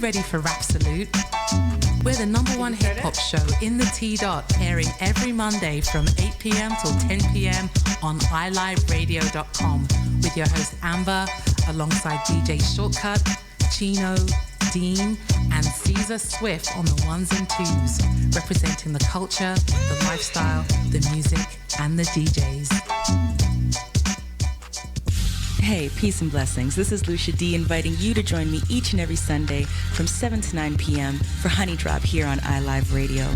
ready for Rapsalute? We're the #1 hip-hop show in the T-Dot, airing every Monday from 8 p.m. till 10 p.m. on iliveradio.com with your host Amber, alongside DJ Shortcut, Chino, Dean, and Caesar Swift on the ones and twos, representing the culture, the lifestyle, the music, and the DJs. Hey, peace and blessings. This is Lucia D inviting you to join me each and every Sunday from 7 to 9 p.m. for Honey Drop here on iLive Radio.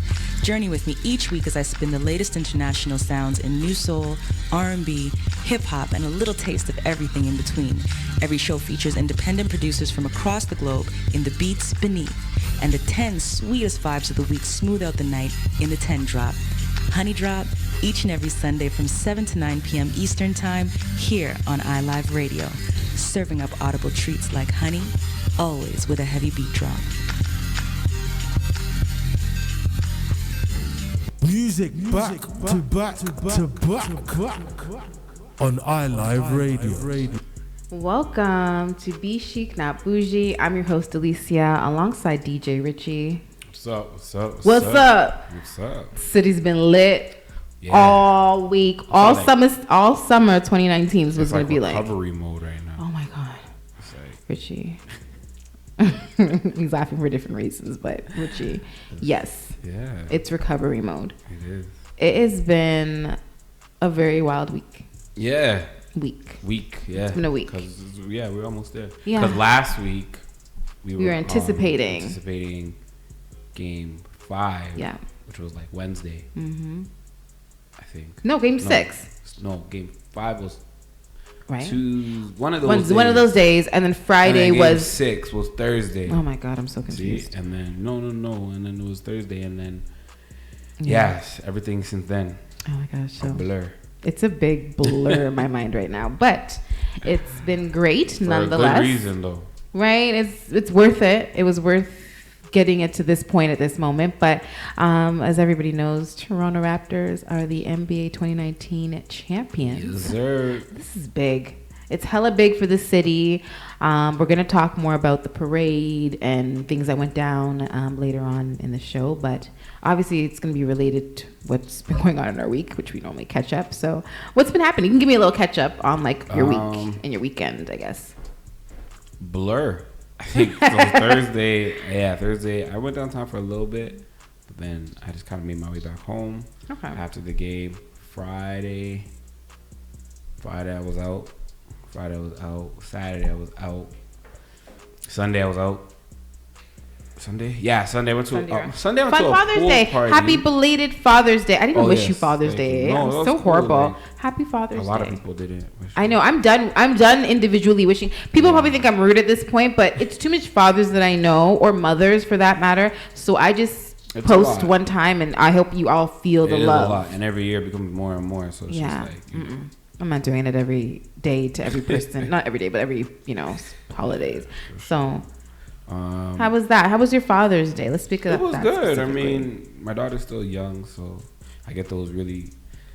Journey with me each week as I spin the latest international sounds in new soul, R&B, hip-hop, and a little taste of everything in between. Every show features independent producers from across the globe in the beats beneath, and the 10 sweetest vibes of the week smooth out the night in the 10 drop. Honey Drop, each and every Sunday from 7 to 9 p.m. Eastern Time here on iLive Radio, serving up audible treats like honey, always with a heavy beat drop. Music back to back to back on iLive Radio. Welcome to bChic, Not Bougie. I'm your host Alicia, alongside DJ Richie. What's up? What's up? What's up? What's up? City's been lit. Yeah. All week, all summer 2019 is what's going to be like. Recovery mode right now. Oh my God. It's like, Richie. He's laughing for different reasons, but Richie, yes. Yeah. It's recovery mode. It is. It has been a very wild week. Yeah. Week, yeah. It's been a week. Yeah, we're almost there. Yeah. Because last week, we were anticipating game 5. Yeah. Which was like Wednesday. Mm-hmm. I think. No, game 6. No, game 5 was right. One of those days, and then Friday and then was game 6 was Thursday. Oh my God, I'm so confused. See? And then no, and then it was Thursday, and then yes, everything since then. Oh my gosh, so a blur. It's a big blur in my mind right now, but it's been great nonetheless. For a good reason, though. Right? It's worth it. It was worth getting it to this point at this moment, but as everybody knows, Toronto Raptors are the NBA 2019 champions. Yes, sir. This is big. It's hella big for the city. We're going to talk more about the parade and things that went down later on in the show, but obviously it's going to be related to what's been going on in our week, which we normally catch up. So what's been happening? You can give me a little catch up on like your week and your weekend, I guess. Blur. I think so Thursday. Yeah, Thursday. I went downtown for a little bit, but then I just kind of made my way back home. Okay. After the game. Friday I was out. Saturday I was out. Sunday I was out. Sunday I went to a Father's pool Day. party. Happy belated Father's Day. I didn't wish you Father's Day. No, it was so horrible. Like, Happy Father's Day. A lot of people didn't wish. I know. I'm done individually wishing. People probably think I'm rude at this point, but it's too much fathers that I know, or mothers for that matter. So I just post one time, and I hope you all feel the love. A lot, and every year it becomes more and more. So it's just like, you know. I'm not doing it every day to every person. Not every day, but every holidays. So. How was that? How was your Father's Day? Let's speak about that. It was good. I mean, my daughter's still young, so I get those really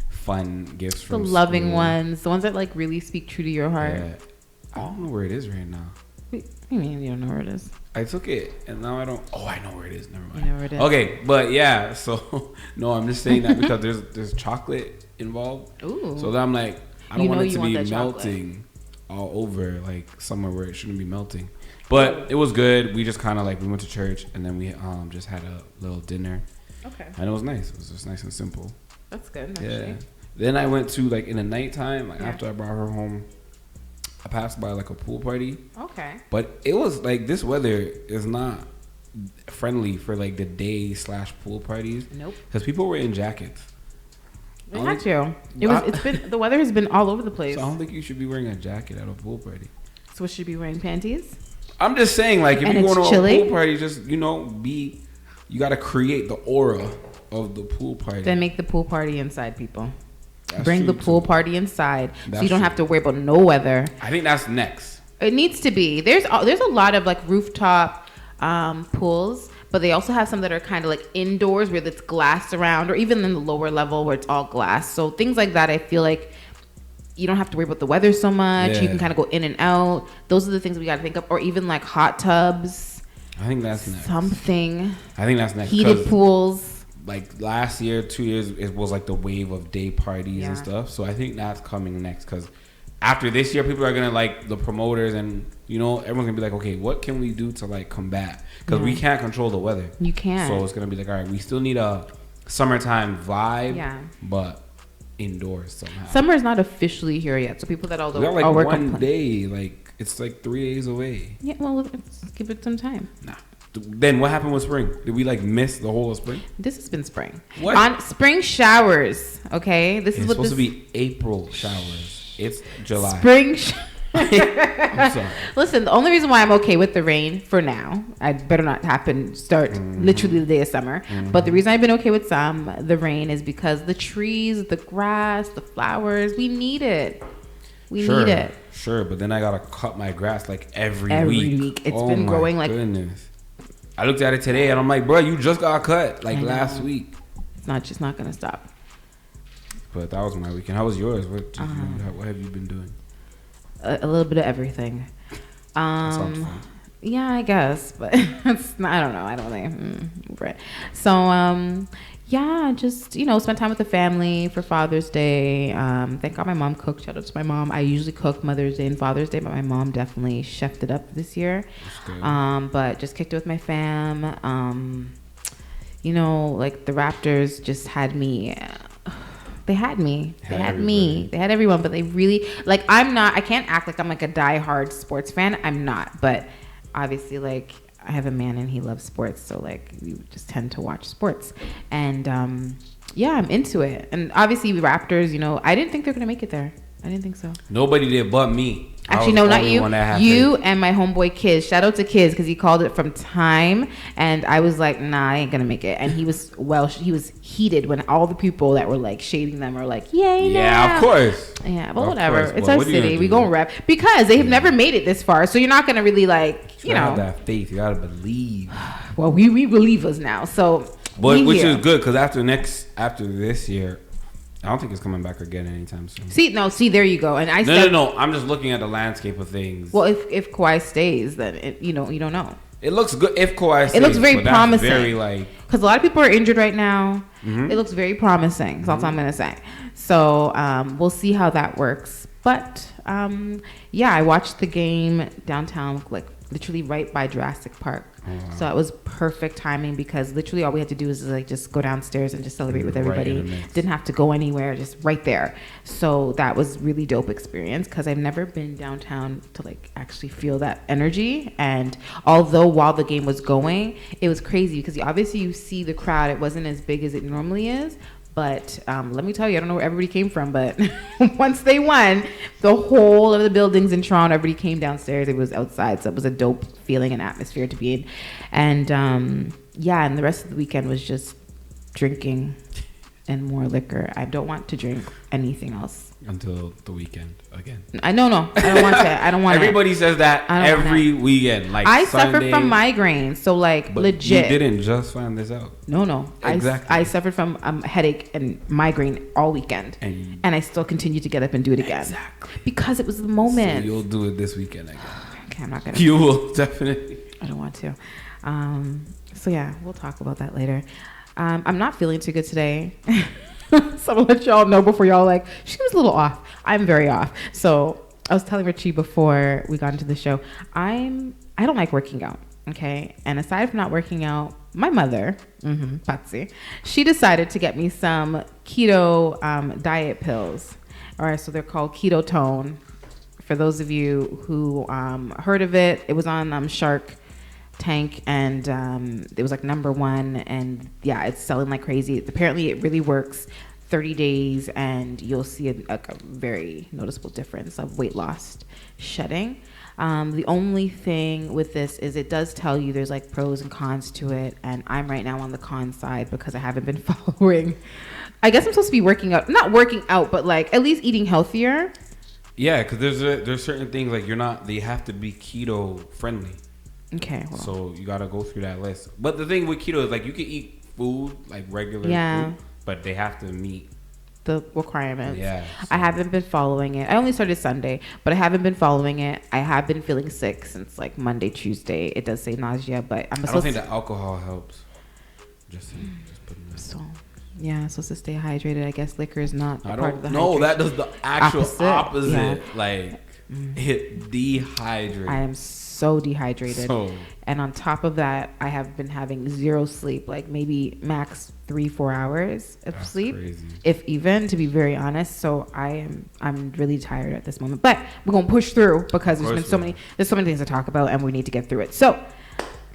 fun gifts from the loving school. ones, the ones that like really speak true to your heart. Yeah. I don't know where it is right now. What do you mean you don't know where it is? I took it, and now I don't. Oh, I know where it is. Never mind. You know where it is. Okay, but yeah. So no, I'm just saying that because there's chocolate involved. Ooh. So then I'm like, I don't want it to be melting all over, like somewhere where it shouldn't be melting. But it was good. We just kind of like, we went to church, and then we just had a little dinner. Okay. And it was nice. It was just nice and simple. That's good, actually. Yeah. Then I went to, like, in the nighttime, like, after I brought her home, I passed by, like, a pool party. Okay. But it was, like, this weather is not friendly for, like, the day/pool parties. Nope. Because people were in jackets. They had to. The weather has been all over the place. So I don't think you should be wearing a jacket at a pool party. So what, should you be wearing panties? I'm just saying, like, if and you go to chilly? a pool party, just, you got to create the aura of the pool party. Then make the pool party inside, people. That's Bring the pool party inside, so you don't have to worry about no weather. I think that's next. It needs to be. There's a lot of like rooftop pools, but they also have some that are kind of like indoors where it's glass around, or even in the lower level where it's all glass. So things like that, I feel like you don't have to worry about the weather so much. Yeah. You can kind of go in and out. Those are the things we got to think of. Or even like hot tubs. I think that's next. Something. I think that's next. Heated pools. Like last year, 2 years, it was like the wave of day parties and stuff. So I think that's coming next because after this year, people are gonna like the promoters and everyone's gonna be like, okay, what can we do to like combat? Because we can't control the weather. You can't. So it's gonna be like, all right, we still need a summertime vibe, but indoors somehow. Summer's not officially here yet, so people that we got like one day, like it's like 3 days away. Yeah, well, let's give it some time. Nah. Then what happened with spring? Did we like miss the whole of spring? This has been spring. What? On spring showers, okay? This is it's what supposed to be April showers. It's July. Spring I'm sorry. Listen, the only reason why I'm okay with the rain for now, I better not start literally the day of summer. But the reason I've been okay with the rain is because the trees, the grass, the flowers, we need it. We need it. Sure, but then I gotta cut my grass like every week. It's been growing like. Goodness. I looked at it today and I'm like, bro, you just got cut like last week. It's just not gonna stop. But that was my weekend. How was yours? What have you been doing? A little bit of everything. That sounds fun. Yeah, I guess, but it's not, I don't know. I don't think. Right. So, yeah, just, spent time with the family for Father's Day. Thank God my mom cooked. Shout out to my mom. I usually cook Mother's Day and Father's Day, but my mom definitely chefed it up this year. But just kicked it with my fam. Like the Raptors just had me. They had me. They had me. They had everyone, but they really I can't act like I'm like a diehard sports fan. I'm not, but obviously like I have a man and he loves sports, so like we just tend to watch sports. And I'm into it. And obviously Raptors, I didn't think they were gonna make it there. I didn't think so. Nobody did but me. Actually, no, not you. You and my homeboy Kiz. Shout out to Kiz because he called it from time, and I was like, nah, I ain't gonna make it. And he was heated when all the people that were like shading them were like, yay, yeah, of course. Yeah, but whatever. It's our city. We gonna rep because they have never made it this far, so you're not gonna really you have that faith. You gotta believe. Well, we believers now, so. But which is good because after this year. I don't think it's coming back again anytime soon. See, there you go. And I said, no. I'm just looking at the landscape of things. Well, if Kawhi stays, then you don't know. It looks good if Kawhi stays. It looks very promising. Because a lot of people are injured right now. Mm-hmm. It looks very promising. That's all I'm gonna say. So we'll see how that works. But I watched the game downtown, like literally right by Jurassic Park. Oh, wow. So it was perfect timing because literally all we had to do was like just go downstairs and just celebrate with everybody. Didn't have to go anywhere, just right there. So that was really dope experience because I've never been downtown to like actually feel that energy. And although while the game was going, it was crazy because obviously you see the crowd. It wasn't as big as it normally is. But let me tell you, I don't know where everybody came from, but once they won, the whole of the buildings in Toronto, everybody came downstairs. It was outside, so it was a dope feeling and atmosphere to be in. And and the rest of the weekend was just drinking and more liquor. I don't want to drink anything else. Until the weekend again. No. I don't want to. I don't want Everybody says that every weekend. Like I Sunday, suffer from migraines, so like but legit. You didn't just find this out. No. Exactly. I suffered from headache and migraine all weekend, and I still continue to get up and do it again. Exactly. Because it was the moment. So you'll do it this weekend again. Okay, I'm not gonna. You will definitely. I don't want to. So yeah, we'll talk about that later. I'm not feeling too good today. So I'm gonna let y'all know before y'all like, she was a little off. I'm very off. So I was telling Richie before we got into the show, I don't like working out. Okay. And aside from not working out, my mother, Patsy, she decided to get me some keto diet pills. All right. So they're called Ketotone. For those of you who heard of it, it was on Shark Tank and it was like #1 and yeah, it's selling like crazy. Apparently it really works. 30 days and you'll see a very noticeable difference of weight loss shedding. The only thing with this is it does tell you there's like pros and cons to it, and I'm right now on the con side because I haven't been following. I guess I'm supposed to be not working out, but like at least eating healthier. Yeah, because there's certain things like they have to be keto friendly. Okay. So you got to go through that list. But the thing with keto is like you can eat food like regular food, but they have to meet the requirements. Yeah. I haven't been following it. I only started Sunday, but I haven't been following it. I have been feeling sick since like Monday, Tuesday. It does say nausea, but I don't think the alcohol helps. Just putting that. So, yeah, supposed to stay hydrated. I guess liquor is not part of the No, that does the actual opposite. Yeah. Like, it dehydrates. I am so dehydrated. And on top of that, I have been having zero sleep, like maybe max 3-4 hours of sleep, crazy. If even, to be very honest. So I'm really tired at this moment, but we're gonna push through because there's so many things to talk about, and we need to get through it. So,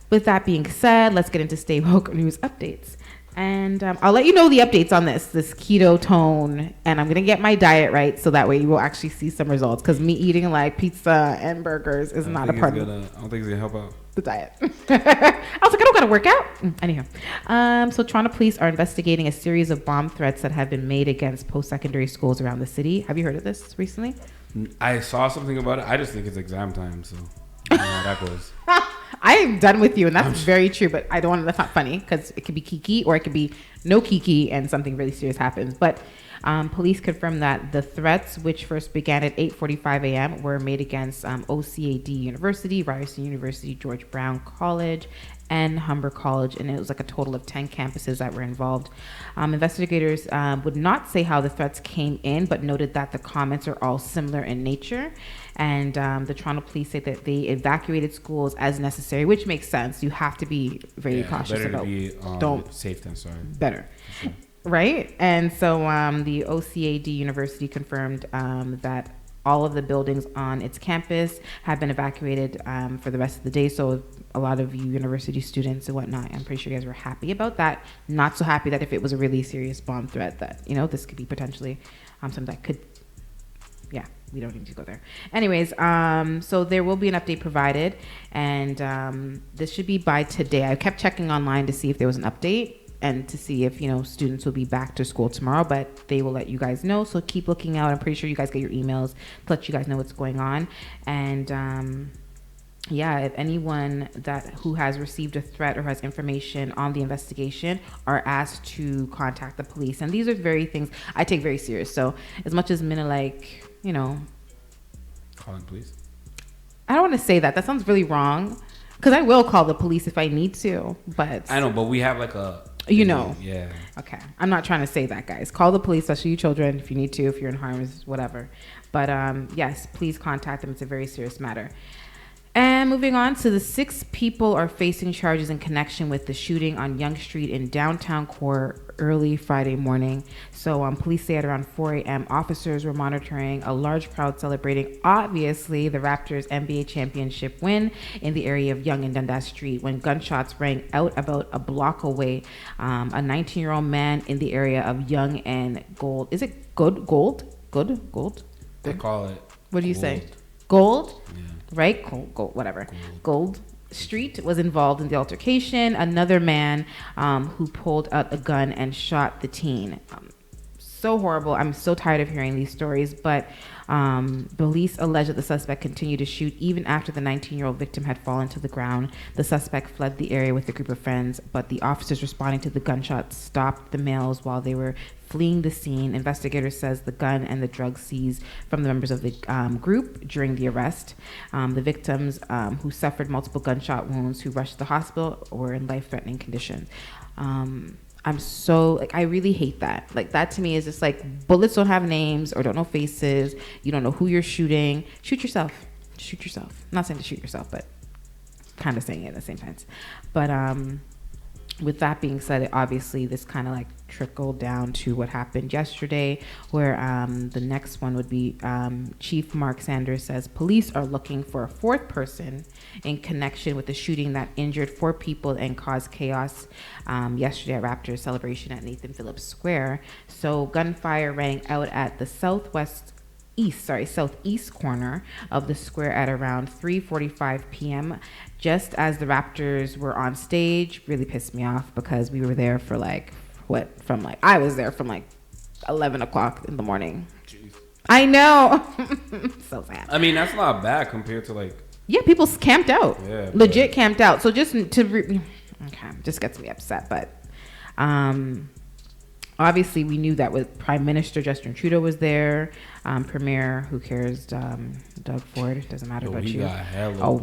with that being said, let's get into Stay Woke news updates. And I'll let you know the updates on this keto tone, and I'm gonna get my diet right so that way you will actually see some results. Because me eating like pizza and burgers is not a part of. I don't think it's gonna help out the diet. I was like, I don't gotta work out. Anyhow, so Toronto police are investigating a series of bomb threats that have been made against post-secondary schools around the city. Have you heard of this recently? I saw something about it. I just think it's exam time, so I don't know how that goes. I am done with you, and that's very true, but I don't want to, that's not funny, because it could be kiki or it could be no kiki and something really serious happens. But police confirmed that the threats, which first began at 8:45 a.m., were made against OCAD University, Ryerson University, George Brown College, and Humber College, and it was like a total of 10 campuses that were involved. Investigators would not say how the threats came in, but noted that the comments are all similar in nature. And the Toronto police say that they evacuated schools as necessary, which makes sense. You have to be very cautious better about. To be, don't safe than sorry. Better, right? And so the OCAD University confirmed that all of the buildings on its campus have been evacuated for the rest of the day. So a lot of you university students and whatnot, I'm pretty sure you guys were happy about that. Not so happy that if it was a really serious bomb threat that, this could be potentially something that could, we don't need to go there. Anyways, so there will be an update provided, and this should be by today. I kept checking online to see if there was an update and to see if, students will be back to school tomorrow, but they will let you guys know. So keep looking out. I'm pretty sure you guys get your emails to let you guys know what's going on. And if anyone who has received a threat or has information on the investigation are asked to contact the police. And these are very things I take very serious. So as much as Minna, calling police? I don't want to say that. That sounds really wrong. Because I will call the police if I need to. But I know, but we have like a... Yeah. Okay. I'm not trying to say that, guys. Call the police, especially you children, if you need to, if you're in harm, whatever. But yes, please contact them. It's a very serious matter. And moving on to the 6 people are facing charges in connection with the shooting on Yonge Street in downtown core early Friday morning. So police say at around 4 a.m., officers were monitoring a large crowd celebrating, obviously, the Raptors NBA championship win in the area of Yonge and Dundas Street when gunshots rang out about a block away. A 19-year-old man in the area of Yonge and Gold. Is it Gold? Gold? They call it. What do you say? Gold? Yeah. Right? Gold, whatever. Gold Street was involved in the altercation. Another man who pulled out a gun and shot the teen. So horrible. I'm so tired of hearing these stories, but police allege that the suspect continued to shoot even after the 19-year-old victim had fallen to the ground. The suspect fled the area with a group of friends, but the officers responding to the gunshots stopped the males while they were fleeing the scene. Investigators says the gun and the drugs seized from the members of the group during the arrest. The victims who suffered multiple gunshot wounds who rushed to the hospital were in life-threatening condition. I'm so, I really hate that. That to me is just bullets don't have names or don't know faces. You don't know who you're shooting. Shoot yourself. I'm not saying to shoot yourself, but kind of saying it at the same time. But with that being said, obviously this kind of trickled down to what happened yesterday, where the next one would be Chief Mark Sanders says police are looking for a 4th person in connection with the shooting that injured 4 people and caused chaos yesterday at Raptors celebration at Nathan Phillips Square. So gunfire rang out at the southeast corner of the square at around 3:45 p.m. just as the Raptors were on stage. Really pissed me off because we were there for I was there from 11 o'clock in the morning. Jeez. I know. So sad. I mean, that's not bad compared to Yeah, people camped out. Yeah, legit camped out. So just gets me upset. But obviously we knew that with Prime Minister Justin Trudeau was there, Premier, who cares, Doug Ford, doesn't matter about you.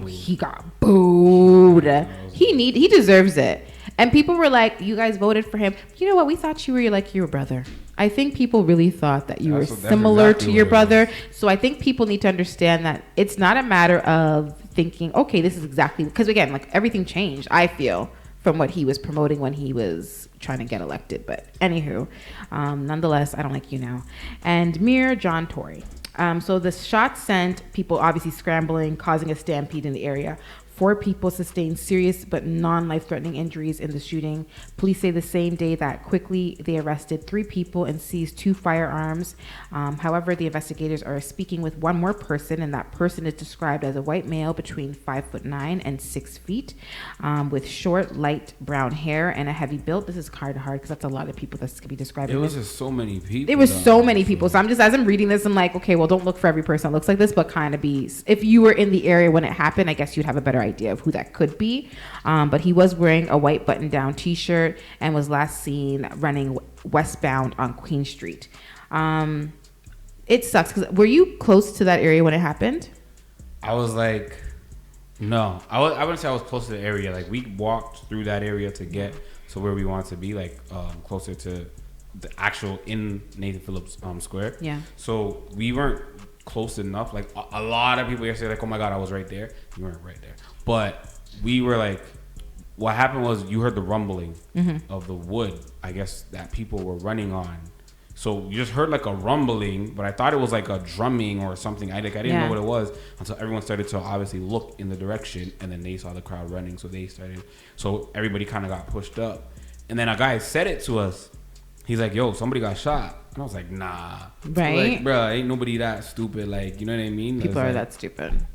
He got booed. He deserves it. And people were like, you guys voted for him. You know what? We thought you were like your brother. I think people really thought that you were similar to your brother. So I think people need to understand that it's not a matter of thinking, okay, this is exactly, because again, like everything changed, I feel, from what he was promoting when he was trying to get elected. But anywho, nonetheless, I don't like you now. And Mir John Tory. So the shots sent, people obviously scrambling, causing a stampede in the area. 4 people sustained serious but non-life-threatening injuries in the shooting. Police say the same day that quickly they arrested 3 people and seized 2 firearms. However, the investigators are speaking with one more person, and that person is described as a white male between 5'9" and 6 feet, with short, light brown hair and a heavy build. This is hard because that's a lot of people that could be described. It was just so many people. There was so many people. So I'm just, as I'm reading this, I'm like, okay, well, don't look for every person that looks like this, but kind of be, if you were in the area when it happened, I guess you'd have a better idea of who that could be. But he was wearing a white button-down t-shirt and was last seen running westbound on Queen Street. It sucks because were you close to that area when it happened? I was like, no, I wouldn't say I was close to the area. Like we walked through that area to get to where we wanted to be, like closer to the actual in Nathan Phillips Square. Yeah. So we weren't close enough. Like a lot of people yesterday, like, oh my God, I was right there. You weren't right there. But we were like, what happened was you heard the rumbling of the wood, I guess, that people were running on. So you just heard like a rumbling, but I thought it was like a drumming or something. I didn't know what it was until everyone started to obviously look in the direction, and then they saw the crowd running. So everybody kind of got pushed up. And then a guy said it to us. He's like, yo, somebody got shot. And I was like, nah. Right. So like, bro, ain't nobody that stupid. Like, you know what I mean? People are that stupid.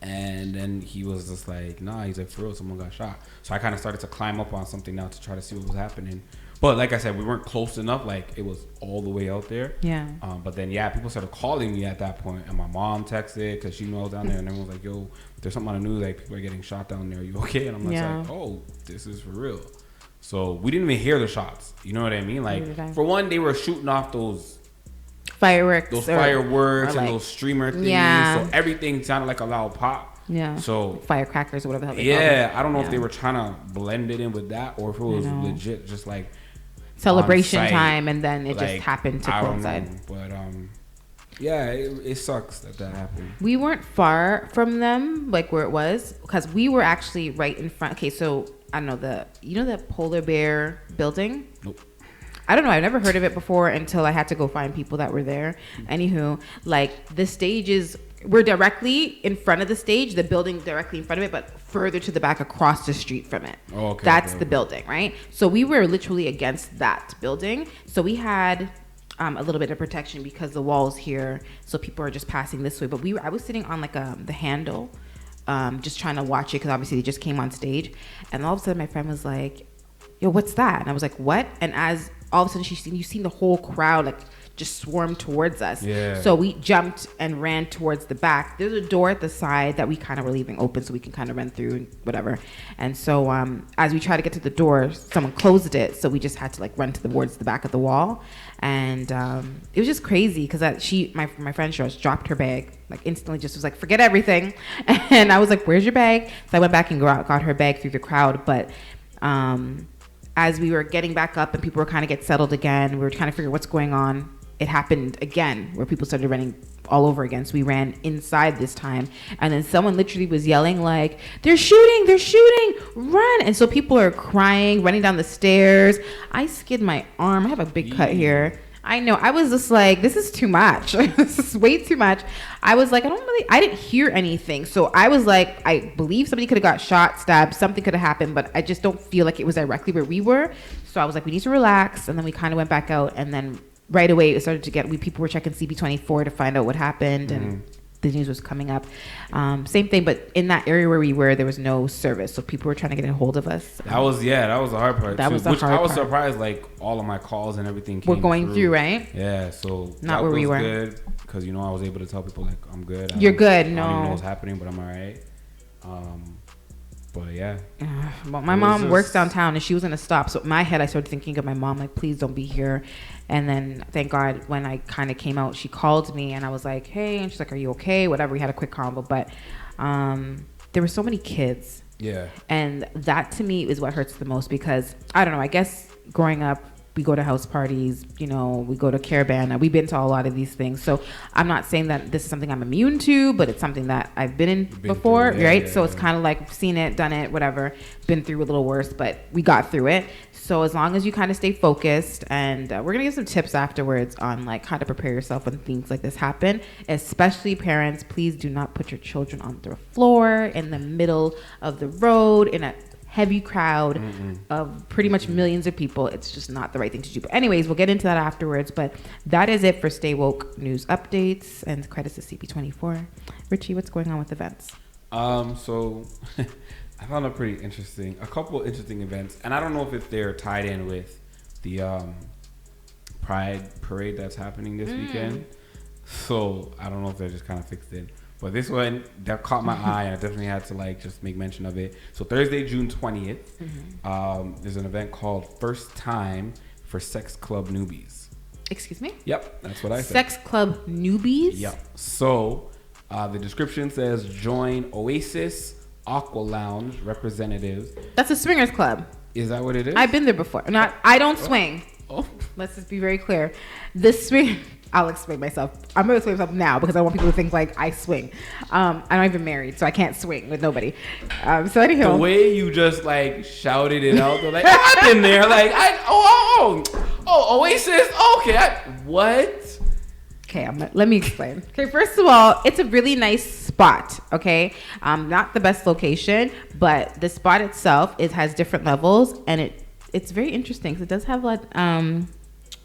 And then he was just like, nah, he's like, for real, someone got shot. So I kind of started to climb up on something now to try to see what was happening. But like I said, we weren't close enough. Like, it was all the way out there. Yeah. But then, people started calling me at that point. And my mom texted because she knew I was down there. And everyone was like, yo, there's something on the news. Like, people are getting shot down there. Are you okay? And I'm like, oh, this is for real. So we didn't even hear the shots. You know what I mean? Like, for one, they were shooting off those fireworks. Those fireworks and like, those streamer things. Yeah. So everything sounded like a loud pop. Yeah. So firecrackers or whatever the hell they call them. I don't know if they were trying to blend it in with that or if it was legit just like celebration time and then it just happened to coincide. But it sucks that happened. We weren't far from them, like where it was, because we were actually right in front. Okay, so I don't know the polar bear building. Nope. I don't know. I've never heard of it before until I had to go find people that were there. Anywho, like the stage we're directly in front of the stage, the building directly in front of it, but further to the back across the street from it. Oh, okay. That's the building, right? So we were literally against that building. So we had a little bit of protection because the wall's here. So people are just passing this way. But I was sitting on like the handle, just trying to watch it because obviously they just came on stage. And all of a sudden my friend was like, yo, what's that? And I was like, what? And as all of a sudden you've seen the whole crowd like just swarm towards us. Yeah. So we jumped and ran towards the back. There's a door at the side that we kind of were leaving open so we can kind of run through and whatever. And so as we tried to get to the door, someone closed it. So we just had to like run towards the back of the wall. And it was just crazy because my friend just dropped her bag, like instantly just was like, forget everything. And I was like, where's your bag? So I went back and got her bag through the crowd. But as we were getting back up and people were kind of get settled again, we were trying to figure what's going on. It happened again where people started running all over again. So we ran inside this time. And then someone literally was yelling like, they're shooting, run. And so people are crying, running down the stairs. I skid my arm. I have a big cut here. I know. I was just like, this is too much. This is way too much. I was like, I didn't hear anything. So I was like, I believe somebody could have got shot, stabbed, something could have happened, but I just don't feel like it was directly where we were. So I was like, we need to relax. And then we kind of went back out, and then right away it started to people were checking CB24 to find out what happened, and the news was coming up. Same thing, but in that area where we were, there was no service, so people were trying to get a hold of us. That was the hard part. That too, was the which hard I was part. surprised, like all of my calls and everything came We're going through, right? Yeah, so not that where we was were. good because I was able to tell people like I'm good. You're good. I don't even know No. what's happening, but I'm all right. But yeah. Well, my mom works downtown and she was gonna stop. So in my head, I started thinking of my mom, like, please don't be here. And then thank God when I kind of came out, she called me and I was like, hey, and she's like, are you okay? Whatever. We had a quick convo, but there were so many kids. Yeah. And that to me is what hurts the most because I don't know. I guess growing up, we go to house parties, you know, we go to Caravana. We've been to a lot of these things. So I'm not saying that this is something I'm immune to, but it's something that I've been in before, right? Yeah, so it's kind of like seen it, done it, whatever, been through a little worse, but we got through it. So as long as you kind of stay focused, and we're going to give some tips afterwards on like how to prepare yourself when things like this happen, especially parents, please do not put your children on the floor in the middle of the road in a heavy crowd of pretty much millions of people. It's just not the right thing to do. But anyways, we'll get into that afterwards. But that is it for Stay Woke news updates and credits to CP24. Richie, what's going on with events? So I found a couple interesting events, and I don't know if they're tied in with the Pride parade that's happening this weekend. So I don't know if they're just kind of fixed in. But this one that caught my eye, and I definitely had to like just make mention of it. So Thursday, June 20th, there's an event called First Time for Sex Club Newbies. Excuse me? Yep, that's what I said. Sex Club Newbies? Yep. So the description says join Oasis Aqua Lounge representatives. That's a swingers club. Is that what it is? I've been there before. I don't swing. Oh. Let's just be very clear. I'll explain myself. I'm going to explain myself now because I want people to think like I swing. I'm not even married, so I can't swing with nobody. So anyhow. The way you just like shouted it out, they're like, I've been there. Like, Oasis. Okay, what? Okay, let me explain. Okay, first of all, it's a really nice spot. Okay, not the best location, but the spot itself has different levels, and it's very interesting because it does have like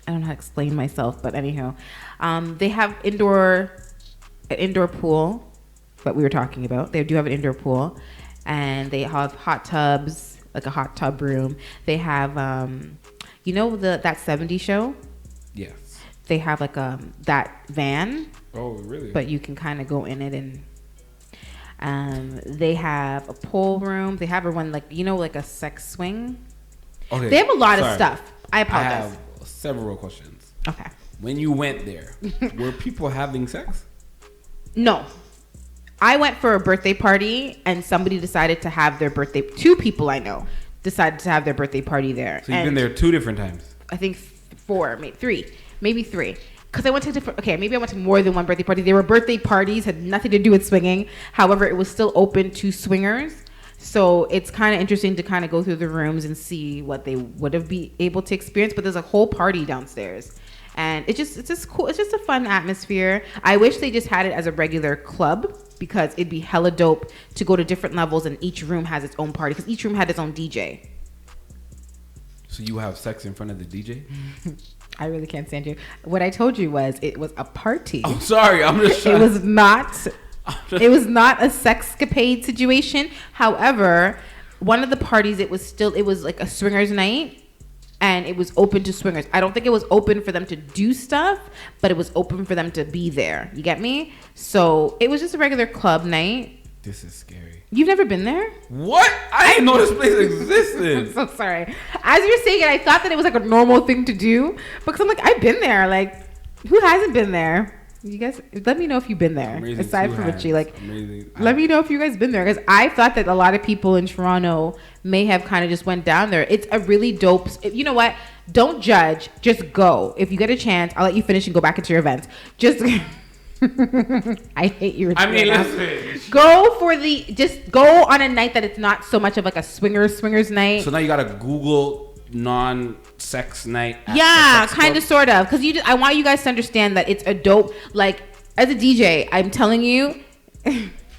I don't know how to explain myself, but anyhow, they have an indoor pool, what we were talking about. They do have an indoor pool, and they have hot tubs, like a hot tub room. They have, you know, that 70s show? Yes. They have like that van. Oh, really? But you can kind of go in it, and they have a pool room. They have one like, you know, like a sex swing. Okay. They have a lot of stuff. I apologize. I have several questions. Okay. When you went there, were people having sex? No. I went for a birthday party, and somebody decided to have their birthday. 2 people I know decided to have their birthday party there. So you've been there 2 different times? I think 4, maybe 3. Because I went to maybe I went to more than one birthday party. They were birthday parties, had nothing to do with swinging. However, it was still open to swingers. So it's kind of interesting to kind of go through the rooms and see what they would have been able to experience. But there's a whole party downstairs, and it's just cool. It's just a fun atmosphere. I wish they just had it as a regular club because it'd be hella dope to go to different levels, and each room has its own party because each room had its own DJ. So you have sex in front of the DJ? I really can't stand you. What I told you was it was a party. I'm sorry. I'm just trying. It was not. It was not a sexcapade situation. However, one of the parties, it was like a swingers night, and it was open to swingers. I don't think it was open for them to do stuff, but it was open for them to be there. You get me? So it was just a regular club night. This is scary. You've never been there? What? I didn't know this place existed. I'm so sorry. As you're saying it, I thought that it was like a normal thing to do, because I'm like, I've been there. Like, who hasn't been there? You guys, let me know if you've been there. Aside from Richie, like, let me know if you guys been there, because I thought that a lot of people in Toronto may have kind of just went down there. It's a really dope. You know what? Don't judge. Just go. If you get a chance, I'll let you finish and go back into your events. Just, I hate you. Richie, listen. Just go on a night that it's not so much of like a swingers night. So now you gotta Google non-sex night. Yeah, kind of, sort of, because I want you guys to understand that it's a dope. Like, as a DJ, I'm telling you.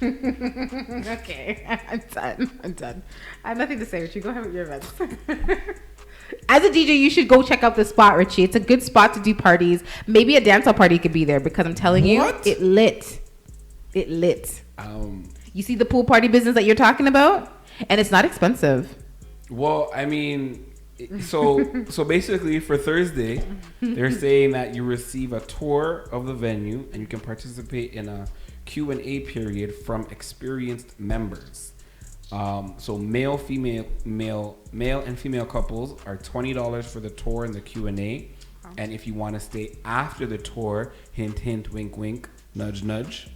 Okay, I'm done. I have nothing to say, Richie. Go ahead with your events. As a DJ, you should go check out the spot, Richie. It's a good spot to do parties. Maybe a dancehall party could be there, because I'm telling you, it lit. You see the pool party business that you're talking about, and it's not expensive. Well, I mean. So basically for Thursday, they're saying that you receive a tour of the venue and you can participate in a Q&A period from experienced members. So male, and female couples are $20 for the tour and the Q&A. And if you want to stay after the tour, hint, hint, wink, wink, nudge, nudge,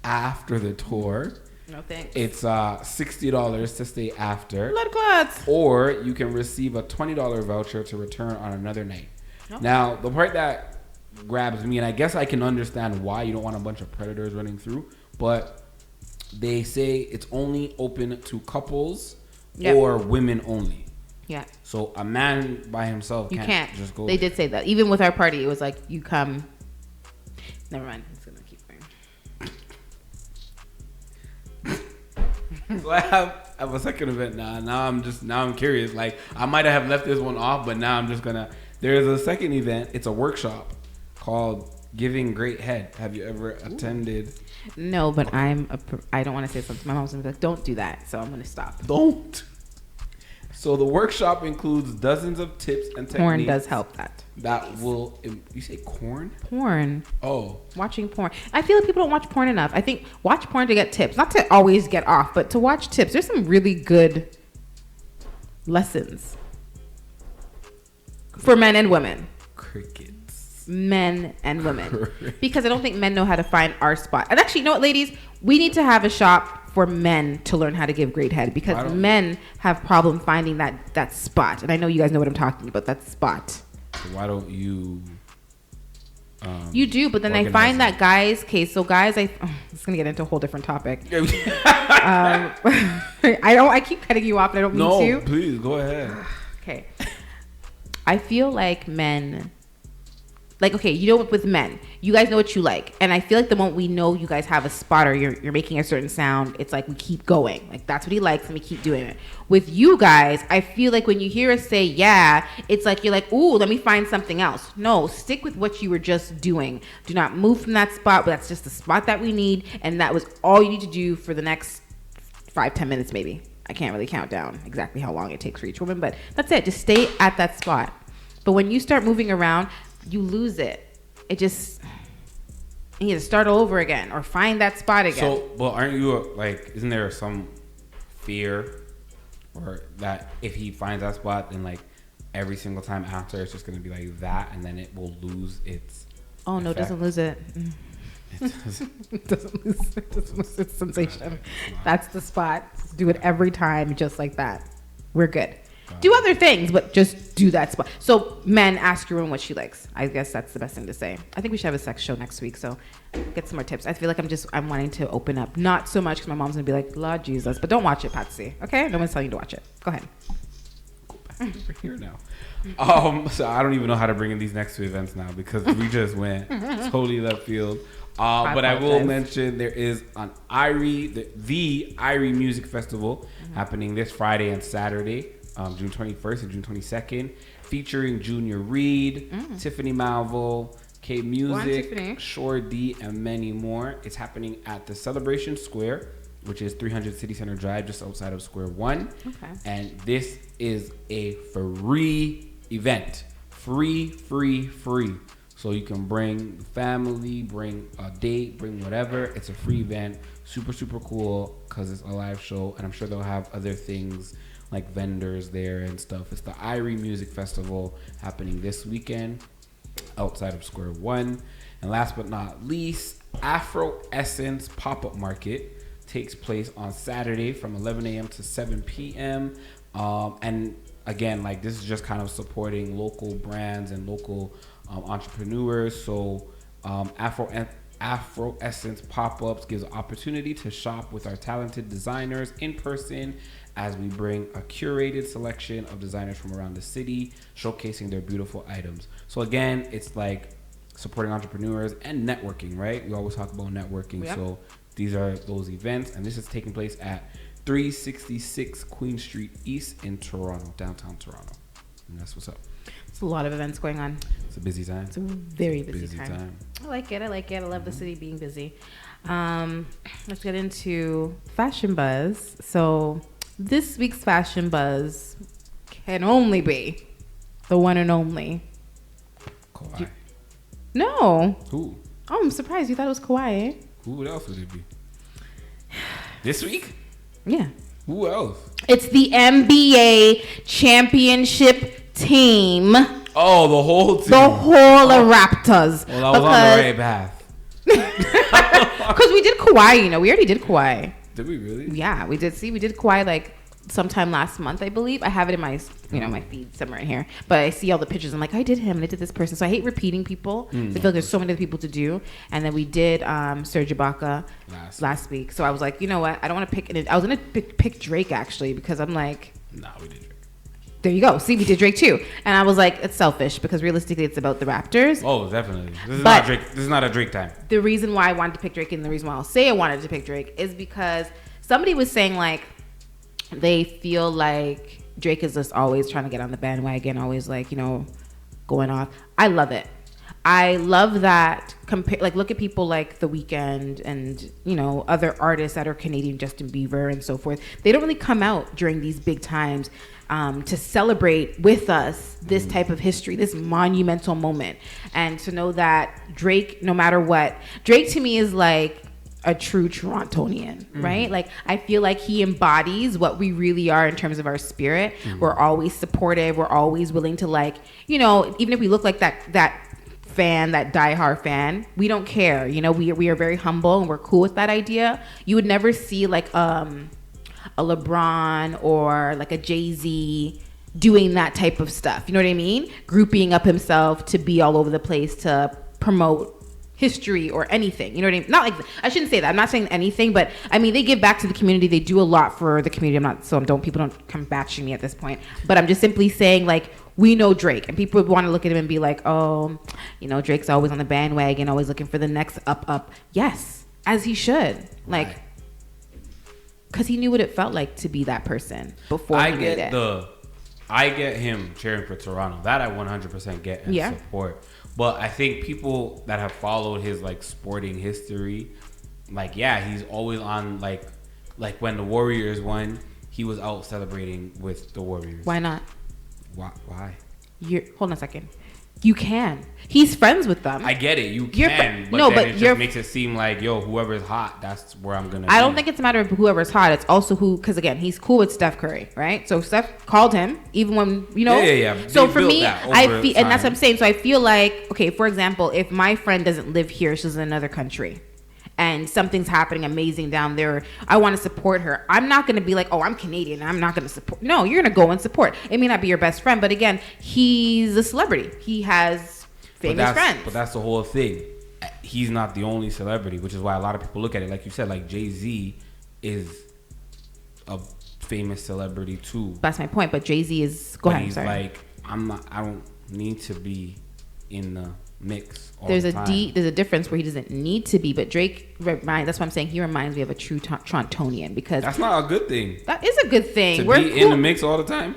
after the tour, No thanks. it's $60 to stay after. Blood clots. Or you can receive a $20 voucher to return on another night. Okay. Now, the part that grabs me, and I guess I can understand why you don't want a bunch of predators running through, but they say it's only open to couples or women only. Yeah. So a man by himself can't just go. They did say that. Even with our party, it was like, you come. Never mind. It's going to keep going. So I have a second event now. Now I'm curious. Like, I might have left this one off, but now I'm just going to. There's a second event. It's a workshop called Giving Great Head. Have you ever attended? No, but I don't want to say something. My mom's going to be like, don't do that. So I'm going to stop. Don't. So the workshop includes dozens of tips and techniques. Porn does help that. That will. You say corn? Porn. Oh. Watching porn. I feel like people don't watch porn enough. I think watch porn to get tips. Not to always get off, but to watch tips. There's some really good lessons for men and women. Crickets. Men and women. Because I don't think men know how to find our spot. And actually, you know what, ladies? We need to have a shop for men to learn how to give great head, because men have problem finding that spot. And I know you guys know what I'm talking about, that spot. So why don't you... You do, but then I find that guys... Okay, so guys, it's going to get into a whole different topic. I keep cutting you off, and I don't mean to. No, please, go ahead. Okay. I feel like men... Like, okay, you know, with men, you guys know what you like. And I feel like the moment we know you guys have a spot or you're making a certain sound, it's like we keep going. Like, that's what he likes and we keep doing it. With you guys, I feel like when you hear us say, yeah, it's like you're like, ooh, let me find something else. No, stick with what you were just doing. Do not move from that spot, but that's just the spot that we need. And that was all you need to do for the next 5-10 minutes maybe. I can't really count down exactly how long it takes for each woman, but that's it. Just stay at that spot. But when you start moving around, you lose it. It just, you need to start over again or find that spot again. So, well, aren't you like, isn't there some fear or that if he finds that spot, then like every single time after it's just going to be like that, and then it will lose its no, it doesn't lose it. It doesn't lose its sensation. That's the spot. Just do it every time just like that. We're good. Do other things, but just do that spot. So, men, ask your woman what she likes. I guess that's the best thing to say. I think we should have a sex show next week, so get some more tips. I feel like I'm wanting to open up. Not so much because my mom's going to be like, Lord Jesus. But don't watch it, Patsy. Okay? No one's telling you to watch it. Go ahead. Go back over here now. So, I don't even know how to bring in these next two events now because we just went totally left field. But I will mention there is an IRI, the IRI Music Festival happening this Friday and Saturday. June 21st and June 22nd, featuring Junior Reid, Tiffany Malvo, K Music, Shore D, and many more. It's happening at the Celebration Square, which is 300 City Center Drive, just outside of Square One. Okay. And this is a free event. Free. So you can bring family, bring a date, bring whatever. It's a free event. Super, super cool because it's a live show. And I'm sure they'll have other things like vendors there and stuff. It's the IRI Music Festival happening this weekend outside of Square One. And last but not least, Afro Essence Pop-Up Market takes place on Saturday from 11 a.m. to 7 p.m. And again, like this is just kind of supporting local brands and local entrepreneurs. So Afro Essence Pop-Ups gives an opportunity to shop with our talented designers in person as we bring a curated selection of designers from around the city, showcasing their beautiful items. So again, it's like supporting entrepreneurs and networking, right? We always talk about networking. Yep. So these are those events, and this is taking place at 366 Queen Street East in Toronto, downtown Toronto. And that's what's up. It's a lot of events going on. It's a busy time. It's a very busy time. I like it. I love the city being busy. Let's get into fashion buzz. So this week's fashion buzz can only be the one and only Kawhi. No. Who? Oh, I'm surprised you thought it was Kawhi. Who else would it be? This week? Yeah. Who else? It's the NBA championship team. Oh, the whole team. The whole of Raptors. Well, I was on the right path. Because we did Kawhi, you know. We already did Kawhi. Did we really? Yeah, we did. See, we did Kawhi like sometime last month, I believe. I have it in my, my feed somewhere in here. But I see all the pictures. I'm like, I did him and I did this person. So I hate repeating people. I feel like there's so many other people to do. And then we did Serge Ibaka last week. So I was like, you know what? I don't want to pick it. I was going to pick Drake, actually, because I'm like... Nah, we did Drake. There you go. See, we did Drake, too. And I was like, it's selfish, because realistically, it's about the Raptors. Oh, definitely. This is not Drake. This is not a Drake time. The reason why I wanted to pick Drake, and the reason why I'll say I wanted to pick Drake, is because somebody was saying, like, they feel like Drake is just always trying to get on the bandwagon, always like, going off. I love it. I love that. Look at people like The Weeknd and, other artists that are Canadian, Justin Bieber and so forth. They don't really come out during these big times to celebrate with us this type of history, this monumental moment. And to know that Drake, no matter what, Drake to me is like a true Torontonian, right? Like, I feel like he embodies what we really are in terms of our spirit. We're always supportive. We're always willing to, like, even if we look like that fan, that diehard fan, we don't care. We are very humble and we're cool with that idea. You would never see like a LeBron or like a Jay-Z doing that type of stuff. You know what I mean? Grouping up himself to be all over the place to promote history or anything, you know what I mean? Not like, I shouldn't say that. I'm not saying anything, but I mean, they give back to the community. They do a lot for the community. People don't come bashing me at this point, but I'm just simply saying, like, we know Drake, and people want to look at him and be like, oh, Drake's always on the bandwagon, always looking for the next up. Yes, as he should, like, because he knew what it felt like to be that person before he made it. I get him cheering for Toronto. That I 100% get and support. But I think people that have followed his like sporting history, like, he's always on like when the Warriors won, he was out celebrating with the Warriors. Why not? Why? Hold on a second. You can. He's friends with them. I get it. You can. But it just makes it seem like, whoever's hot, that's where I'm going to be. I don't think it's a matter of whoever's hot. It's also because, again, he's cool with Steph Curry, right? So Steph called him, even when, Yeah. So for me, I feel, and that's what I'm saying. So I feel like, okay, for example, if my friend doesn't live here, she's in another country, and something's happening amazing down there, I want to support her. I'm not going to be like, oh, I'm Canadian, I'm not going to support. No, you're going to go and support. It may not be your best friend, but again, he's a celebrity. He has famous friends. But that's the whole thing. He's not the only celebrity, which is why a lot of people look at it. Like you said, like Jay-Z is a famous celebrity too. That's my point, but Jay-Z is... Go ahead, he's sorry. like, I don't need to be in the mix all there's the time. There's a difference where he doesn't need to be, but Drake that's what I'm saying, he reminds me of a true Torontonian, because that's not a good thing. That is a good thing. We're be in the mix all the time.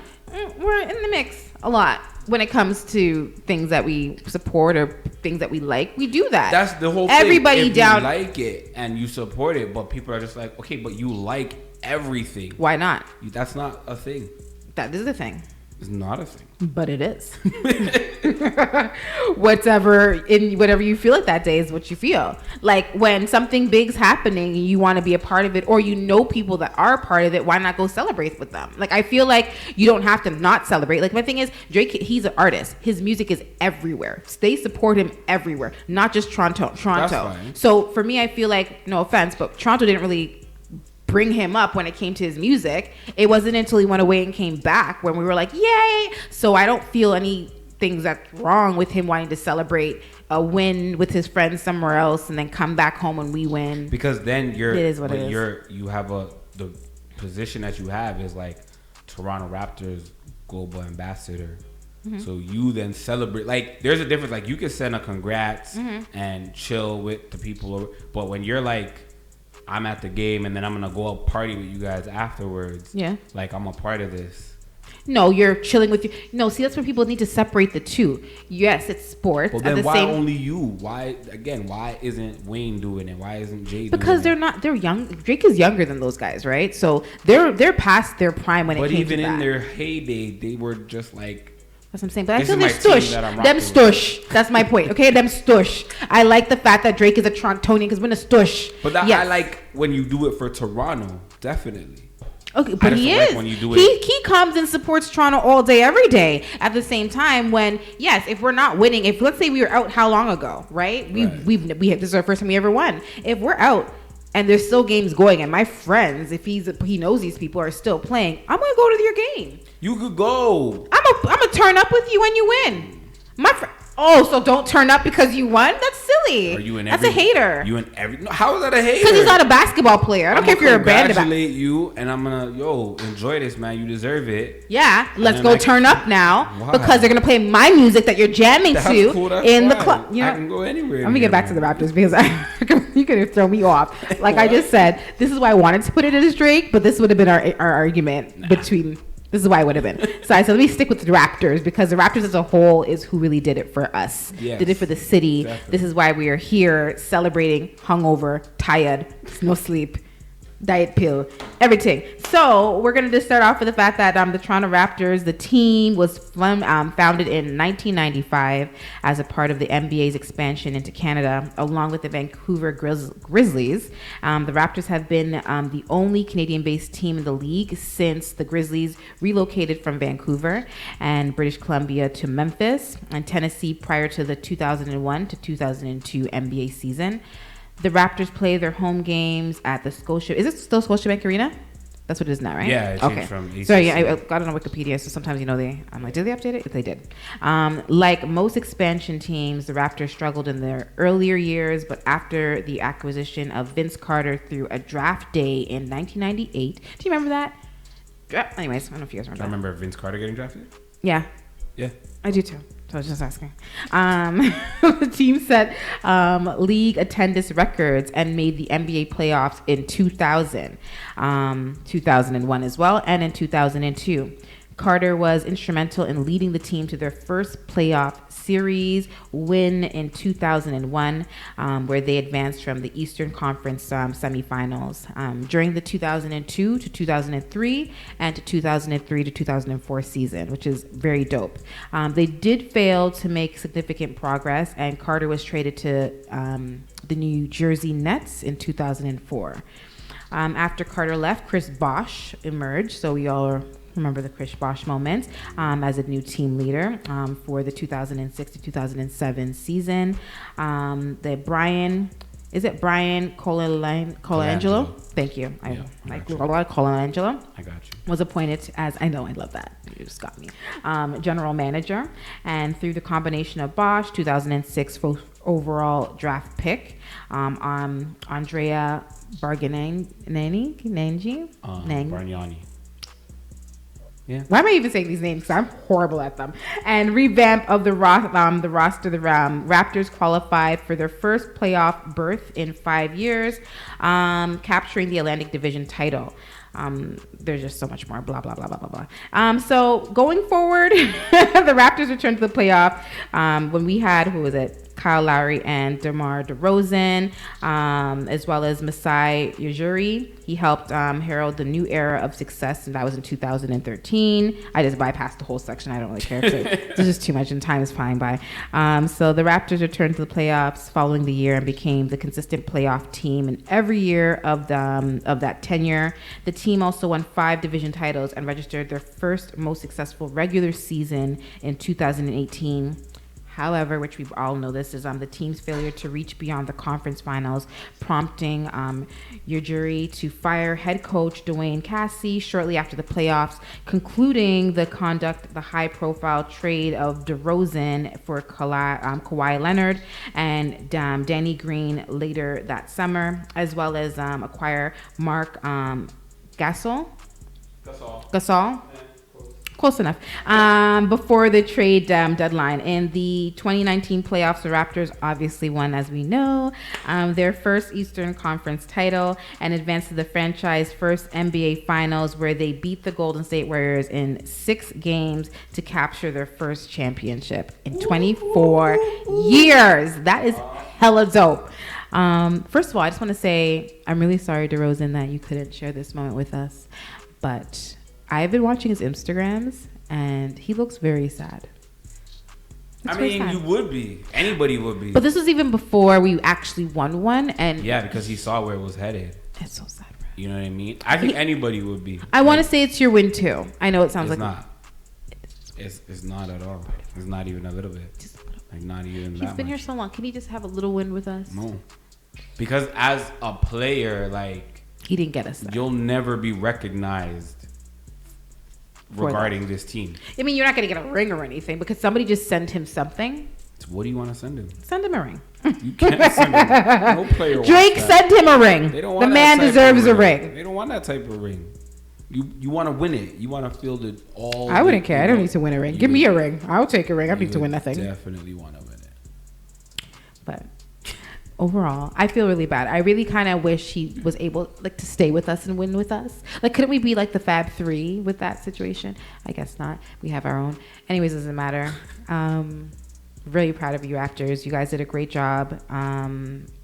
We're in the mix a lot when it comes to things that we support or things that we like. We do that. That's the whole Everybody thing. If down you like it and you support it, but people are just like, okay, but you like everything. Why not? That's not a thing. That is a thing. It's not a thing. But it is. Whatever you feel it that day is what you feel. Like, when something big's happening, you want to be a part of it, or people that are a part of it, why not go celebrate with them? Like, I feel like you don't have to not celebrate. Like, my thing is, Drake, he's an artist. His music is everywhere. They support him everywhere, not just Toronto. That's fine. So for me, I feel like, no offense, but Toronto didn't really bring him up when it came to his music. It wasn't until he went away and came back when we were like, yay. So I don't feel any things that's wrong with him wanting to celebrate a win with his friends somewhere else and then come back home when we win. Because then you have the position that you have is like Toronto Raptors global ambassador. So you then celebrate. Like, there's a difference. Like, you can send a congrats and chill with the people, but when you're like, I'm at the game and then I'm gonna go out party with you guys afterwards. Yeah. Like, I'm a part of this. No, you're chilling with you. No, see, that's where people need to separate the two. Yes, it's sports. Well, then why only you? Why isn't Wayne doing it? Why isn't Jay doing it? Because they're young. Drake is younger than those guys, right? So they're past their prime when it came to that. But even in their heyday, they were just like... That's what I'm saying. But I feel they're stush. Them stush. That's my point. Okay, them stush. I like the fact that Drake is a Torontonian because we're in a stush. But I like when you do it for Toronto. Definitely. Okay, but he is. When you do he comes and supports Toronto all day, every day. At the same time, when yes, if we're not winning, if let's say we were out how long ago, right? We this is our first time we ever won. If we're out and there's still games going, and my friends, if he knows these people are still playing, I'm gonna go to your game. You could go. I'm gonna turn up with you when you win. My friend. Oh, so don't turn up because you won? That's silly. Are you in That's a hater. You in every? No, how is that a hater? Because he's not a basketball player. I don't care if you're a band. Congratulate you, and I'm gonna enjoy this, man. You deserve it. Yeah, let's go turn up now because they're gonna play my music that you're jamming to in the club. You know, I can go anywhere. Let me get back to the Raptors because you could throw me off. Like I just said, this is why I wanted to put it as Drake, but this would have been our argument between. This is why it would have been. So I said, let me stick with the Raptors because the Raptors as a whole is who really did it for us. Yes, did it for the city. Exactly. This is why we are here celebrating, hungover, tired, no sleep, diet pill, everything. So we're going to just start off with the fact that the Toronto Raptors, the team was founded in 1995 as a part of the NBA's expansion into Canada, along with the Vancouver Grizzlies. The Raptors have been the only Canadian-based team in the league since the Grizzlies relocated from Vancouver and British Columbia to Memphis and Tennessee prior to the 2001 to 2002 NBA season. The Raptors play their home games at the Scotia. Is it still Scotiabank Arena? That's what it is now, right? Yeah, it changed from ACC. So yeah, I got it on Wikipedia. So sometimes I'm like, did they update it? If they did. Like most expansion teams, the Raptors struggled in their earlier years, but after the acquisition of Vince Carter through a draft day in 1998, do you remember that? Anyways, I don't know if you guys remember. I remember Vince Carter getting drafted. Yeah. Yeah. I do too. So I was just asking. The team set league attendance records and made the NBA playoffs in 2000, 2001 as well, and in 2002. Carter was instrumental in leading the team to their first playoff series win in 2001, where they advanced from the Eastern Conference semifinals. During the 2002 to 2003 and to 2003 to 2004 season, which is very dope. They did fail to make significant progress, and Carter was traded to the New Jersey Nets in 2004. After Carter left, Chris Bosh emerged, so we all remember the Chris Bosh moment as a new team leader for the 2006 to 2007 season. Brian Colangelo? Thank you. Colangelo. I got you. Was appointed as, I know, I love that. You just got me. General manager. And through the combination of Bosh, 2006 overall draft pick, Andrea Bargnani. Yeah. Why am I even saying these names? Because I'm horrible at them. And revamp of the roster. The Raptors qualified for their first playoff berth in 5 years, capturing the Atlantic Division title. There's just so much more, blah, blah, blah, blah, blah, blah. So going forward, the Raptors returned to the playoff when we had, who was it? Kyle Lowry and DeMar DeRozan, as well as Masai Ujiri. He helped herald the new era of success, and that was in 2013. I just bypassed the whole section. I don't really care. It's just too much, and time is flying by. So the Raptors returned to the playoffs following the year and became the consistent playoff team in every year of that tenure. The team also won 5 division titles and registered their first most successful regular season in 2018. However, which we all know this, is the team's failure to reach beyond the conference finals, prompting Ujiri to fire head coach Dwayne Casey shortly after the playoffs, concluding the high-profile trade of DeRozan for Kawhi Leonard and Danny Green later that summer, as well as acquire Mark Gasol. Close enough. Before the trade deadline. In the 2019 playoffs, the Raptors obviously won, as we know, their first Eastern Conference title and advanced to the franchise first NBA Finals, where they beat the Golden State Warriors in 6 games to capture their first championship in 24 years. That is hella dope. First of all, I just want to say I'm really sorry, DeRozan, that you couldn't share this moment with us, but I've been watching his Instagrams, and he looks very sad. You would be. Anybody would be. But this was even before we actually won one. And yeah, because he saw where it was headed. It's so sad for him. You know what I mean? I think anybody would be. I want to say it's your win too. I know it sounds it's like not. It's not at all. It's not even a little bit. Just a little bit. Like not even He's that been much. here so long. Can he just have a little win with us? No, because as a player, like He didn't get us there. you'll never be recognized For regarding this team. I mean, you're not going to get a ring or anything because somebody just sent him something. So what do you want to send him? Send him a ring. You can't send him. No player wants Drake, that. send him a ring. They don't The want man that type deserves of a ring. They don't want that type of ring. You want to win it. You want to feel the all. I wouldn't care. I don't need to win a ring. Give me a ring. I'll take a ring. I need to win nothing. Definitely want to win it. But overall, I feel really bad. I really kind of wish he was able like to stay with us and win with us. Like, couldn't we be like the Fab Three with that situation? I guess not. We have our own. Anyways, doesn't matter. Really proud of you, Raptors. You guys did a great job.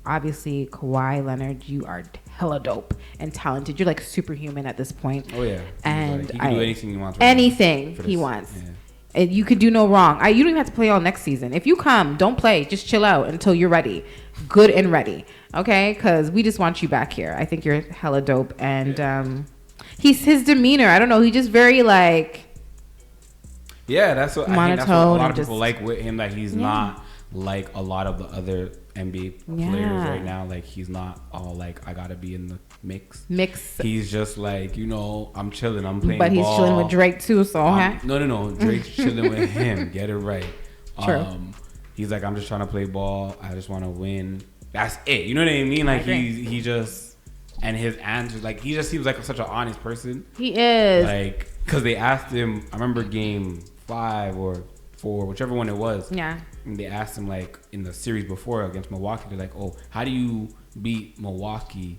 Obviously, Kawhi Leonard, you are hella dope and talented. You're like superhuman at this point. Oh yeah. And he can do anything he wants. Anything he wants. Yeah. And you could do no wrong. You don't even have to play all next season. If you come, don't play. Just chill out until you're ready. Good and ready. Okay? Because we just want you back here. I think you're hella dope. And his demeanor, I don't know. He just very like... Yeah, that's what I think that's what a lot of people like with him. That he's not like a lot of the other NBA players right now. Like he's not all like I gotta be in the mix. He's just like I'm chilling. I'm playing. But he's ball. chilling with Drake too. So no. Drake's chilling with him. Get it right. True. He's like I'm just trying to play ball. I just want to win. That's it. You know what I mean? Like he just and his answers like he just seems like such an honest person. He is. Like because they asked him. I remember game 5 or 4, whichever one it was. Yeah. And they asked him like in the series before against Milwaukee, they're like, "Oh, how do you beat Milwaukee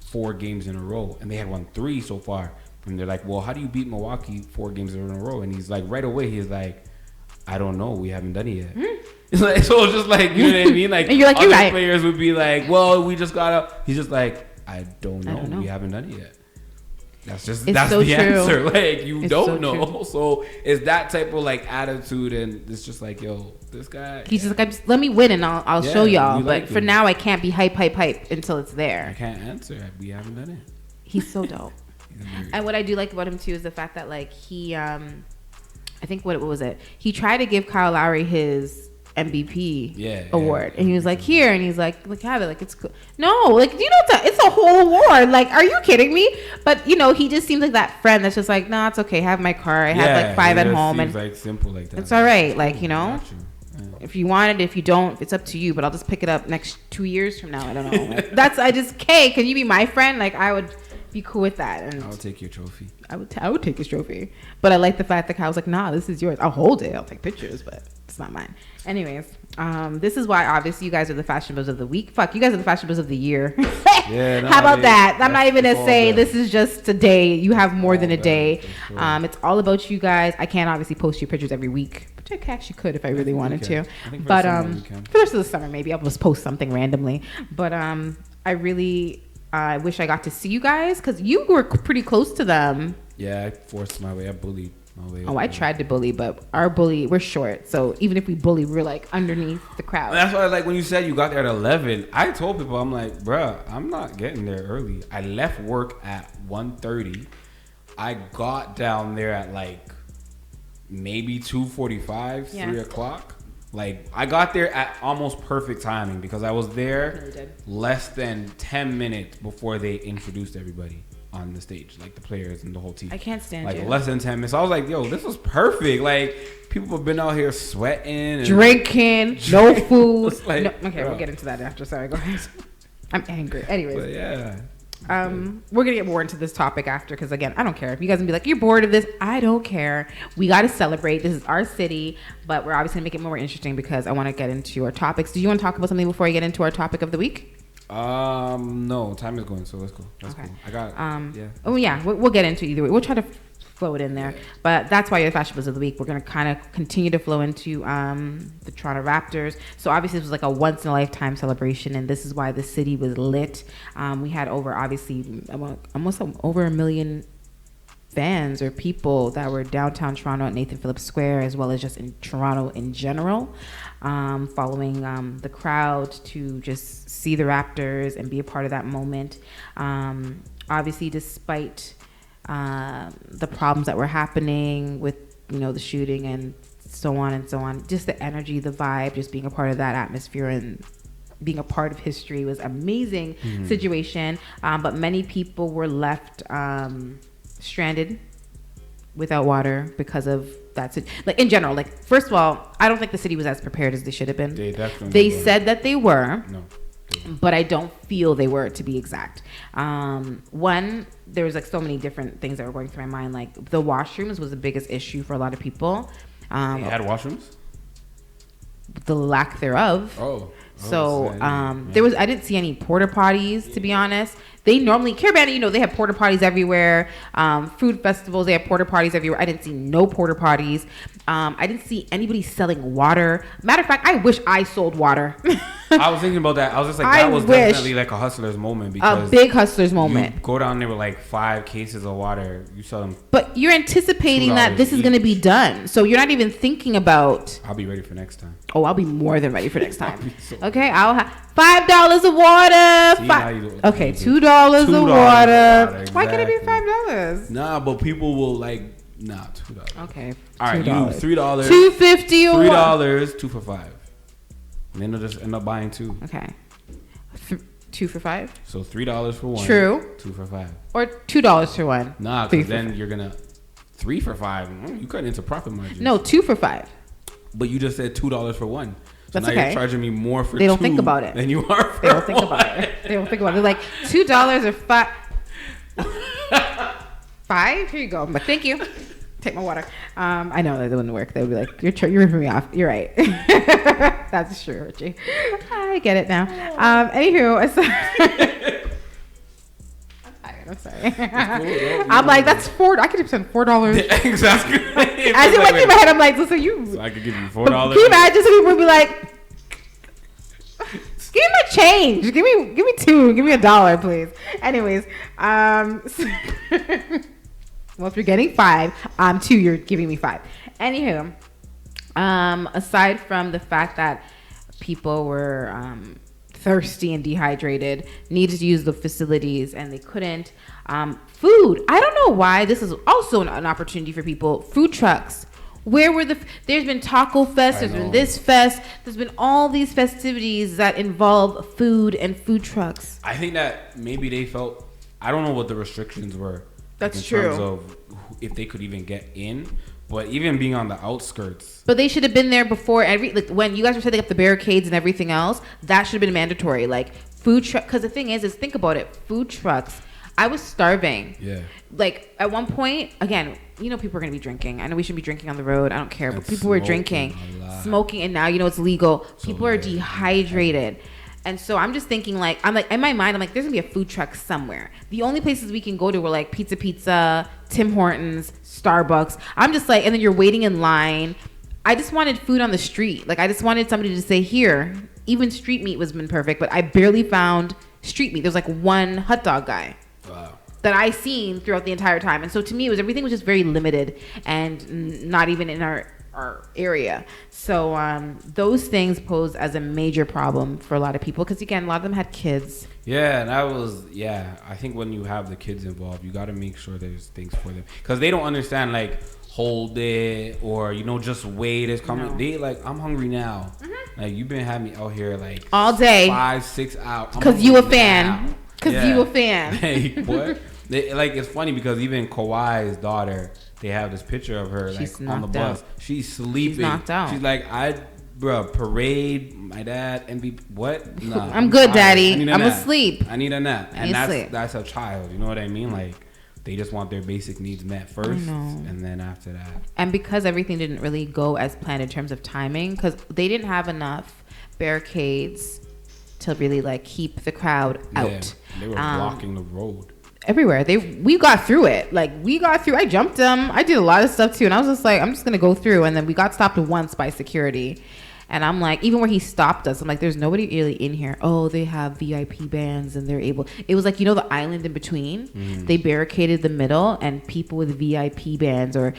4 games in a row?" And they had won 3 so far. And they're like, "Well, how do you beat Milwaukee 4 games in a row?" And he's like, right away, he's like, "I don't know. We haven't done it yet." It's like, so it's just like, you know what I mean? Like, and you're like, other you're right. players would be like, "Well, we just gotta." He's just like, "I don't know. We haven't done it yet." That's so the true. answer. Like you don't so know. True. So it's that type of like attitude, and it's just like, yo, this guy. He's just like, let me win, and I'll show y'all. But like for now, I can't be hype until it's there. I can't answer. We haven't done it. He's so dope. And what I do like about him too is the fact that like he, I think what was it? He tried to give Kyle Lowry his MVP award, and he was like, here, and he's like have it, like it's cool. No, like it's a whole award. Like, are you kidding me? But he just seems like that friend that's just like, nah, it's okay. Have my car. I have like 5 at home, and like simple like that. It's all right. Like If you want it, if you don't, it's up to you. But I'll just pick it up next 2 years from now. I don't know. Like, can you be my friend? Like, I would be cool with that. And I'll take your trophy. I would take his trophy. But I like the fact that Kyle was like, nah, this is yours. I'll hold it. I'll take pictures, but it's not mine. Anyways, this is why obviously you guys are the fashionables of the week. Fuck, you guys are the fashionables of the year. How about that? I'm not even gonna say this is just a day. You have more than a day. Sure. It's all about you guys. I can't obviously post your pictures every week, which I actually could if I really wanted to. But for the rest of the summer, maybe I'll just post something randomly. But I really wish I got to see you guys because you were pretty close to them. Yeah, I forced my way. I bullied my way. I tried to bully, but we're short. So even if we bully, we're like underneath the crowd. That's why, like, when you said you got there at 11, I told people, I'm like, bruh, I'm not getting there early. I left work at 1:30. I got down there at like maybe 2:45, 3 o'clock. Like, I got there at almost perfect timing because I was there less than 10 minutes before they introduced everybody on the stage, like the players and the whole team. I can't stand like you. Less than 10 minutes. I was like, yo, this was perfect. Like, people have been out here sweating and drinking, no food. Like, okay, we'll get into that after. Sorry, go ahead. I'm angry. Anyways. But yeah. We're gonna get more into this topic after because again, I don't care if you guys gonna be like, you're bored of this. I don't care. We got to celebrate. This is our city, but we're obviously gonna make it more interesting because I want to get into our topics. Do you want to talk about something before I get into our topic of the week? No, time is going, so let's go. That's cool. I got yeah. Oh yeah, we'll get into either way. We'll try to flow it in there, but that's why you're the fashionables of the week. We're gonna kind of continue to flow into the Toronto Raptors. So obviously this was like a once in a lifetime celebration, and this is why the city was lit. We had almost over 1 million fans or people that were downtown Toronto at Nathan Phillips Square, as well as just in Toronto in general, following the crowd to just see the Raptors and be a part of that moment. obviously, despite the problems that were happening with, the shooting and so on, just the energy, the vibe, just being a part of that atmosphere and being a part of history was amazing situation. But many people were left stranded without water because of that. Like in general, like first of all, I don't think the city was as prepared as they should have been. They said that they were. No. But I don't feel they were, to be exact. One, there was like so many different things that were going through my mind. Like the washrooms was the biggest issue for a lot of people. They had washrooms? The lack thereof. So I didn't see any porta potties, to be honest. They normally, Caribana, they have porta potties everywhere. Food festivals, they have porta potties everywhere. I didn't see no porta potties. I didn't see anybody selling water. Matter of fact, I wish I sold water. I was thinking about that. I was just like, that was definitely like a hustler's moment. Because a big hustler's moment. You go down there with like 5 cases of water. You sell them. But you're anticipating that this is going to be done. So you're not even thinking about. I'll be ready for next time. Oh, I'll be more than ready for next time. Okay, I'll have $5 of water. Okay, $2 of water. Exactly. Why can't it be $5? Nah, but people will like, $2. Okay. All right, $3. $2.50 or $3, 2 for $5. And then they'll just end up buying 2. Okay. 2 for $5. So $3 for 1. True. 2 for $5. Or $2 for 1. Nah, because then you're gonna 3 for $5. You cut into profit margin. No, 2 for $5. But you just said $2 for 1. So that's now okay. You're charging me more for 2. They don't think about it. Than you are for They don't think about it. They don't think about it. They're like $2 or $5. 5? Here you go. But thank you. Take my water. I know that wouldn't work. They would be like, you're ripping me off. You're right. That's true, Richie. I get it now. Anywho, I'm sorry. I'm like, that's $4. I could spend $4. Exactly. As it went through my head, I'm like, so I could give you $4. Can you imagine some people would be like, give me my change. Give me 2. Give me $1, please. Anyways, well, if you're getting 5, 2, you're giving me 5. Anywho, aside from the fact that people were thirsty and dehydrated, needed to use the facilities and they couldn't. Food. I don't know why. This is also an opportunity for people. Food trucks. Where were there's been Taco Fest, there's been this fest, there's been all these festivities that involve food and food trucks. I think that maybe they felt, I don't know what the restrictions were. That's true. In terms of if they could even get in. But even being on the outskirts. But they should have been there before when you guys were setting up the barricades and everything else, that should have been mandatory. Like food truck, because the thing is think about it, food trucks. I was starving. Yeah. Like at one point, again, people are gonna be drinking. I know we shouldn't be drinking on the road. I don't care, but people were drinking, smoking, and now it's legal. People are dehydrated. And so I'm just thinking I'm like in my mind, I'm like, there's gonna be a food truck somewhere. The only places we can go to were like Pizza, Tim Hortons, Starbucks. I'm just like, and then you're waiting in line. I just wanted food on the street. Like I just wanted somebody to say, here. Even street meat was been perfect, but I barely found street meat. There's like one hot dog guy. Wow. That I seen throughout the entire time. And so to me, everything was just very limited and not even in our area. So those things pose as a major problem for a lot of people because, again, a lot of them had kids. Yeah, and I think when you have the kids involved, you got to make sure there's things for them because they don't understand hold it or just wait, it's coming. No. They I'm hungry now. Mm-hmm. Like you've been having me out here all day 5-6 hours because you a fan. Because you a fan. Hey, what? It's funny because even Kawhi's daughter, they have this picture of her on the bus. Out. She's sleeping. She's knocked out. She's like, parade, my dad, MVP. What? Nah, I'm good, Daddy. I'm asleep. I need a nap. And that's a child. You know what I mean? They just want their basic needs met first, and then after that. And because everything didn't really go as planned in terms of timing, because they didn't have enough barricades to really keep the crowd out. They were blocking the road. Everywhere. We got through it. I jumped them. I did a lot of stuff too. And I was just like, I'm just going to go through. And then we got stopped once by security. And I'm like, even where he stopped us, I'm like, there's nobody really in here. Oh, they have VIP bands and they're able. It was the island in between. Mm. They barricaded the middle and people with VIP bands or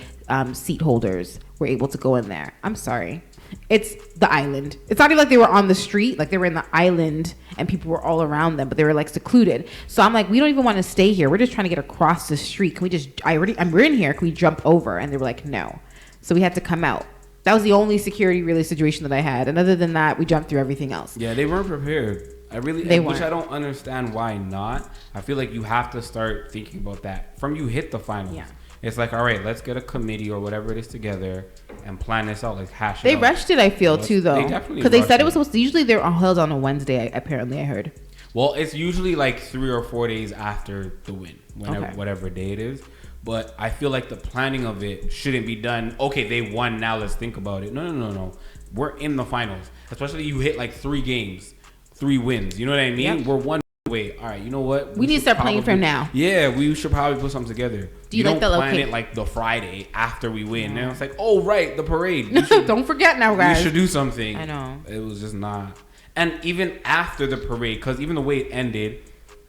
seat holders were able to go in there. I'm sorry. It's the island. It's not even like they were on the street. Like they were in the island and people were all around them, but they were like secluded. So I'm like, we don't even want to stay here. We're just trying to get across the street. Can we just, we're in here. Can we jump over? And they were like, no. So we had to come out. That was the only security really situation that I had. And other than that, we jumped through everything else. Yeah, they weren't prepared. Which I don't understand why not. I feel like you have to start thinking about that from you hit the finals. Yeah. It's like, all right, let's get a committee or whatever it is together and plan this out, like hash it out. They rushed it, I feel, too, though. They definitely because they said it was supposed to, usually they're held on a Wednesday, apparently, I heard. Well, it's usually like 3 or 4 days after the win, whatever day it is. But I feel like the planning of it shouldn't be done. Okay, they won, now let's think about it. No. We're in the finals. Especially you hit like 3 games. 3 wins. You know what I mean? Yep. We're 1 away. All right, you know what? We need to start playing from now. Yeah, we should probably put something together. Do you like don't plan it like the Friday after we win. And it's like, oh, right, the parade. Don't forget now, guys. We should do something. I know. It was just not. And even after the parade, because even the way it ended,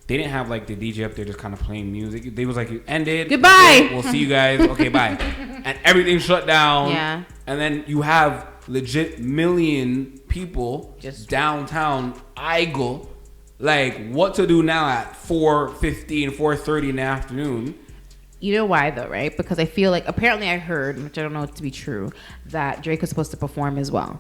they didn't have like the DJ up there just kind of playing music. They was like, it ended. Goodbye. Okay, we'll see you guys. Okay, bye. And everything shut down. Yeah. And then you have legit million people just downtown Eagle, like what to do now at 4:15, 4:30 in the afternoon. You know why though, right? Because I feel like apparently I heard, which I don't know to be true, that Drake was supposed to perform as well.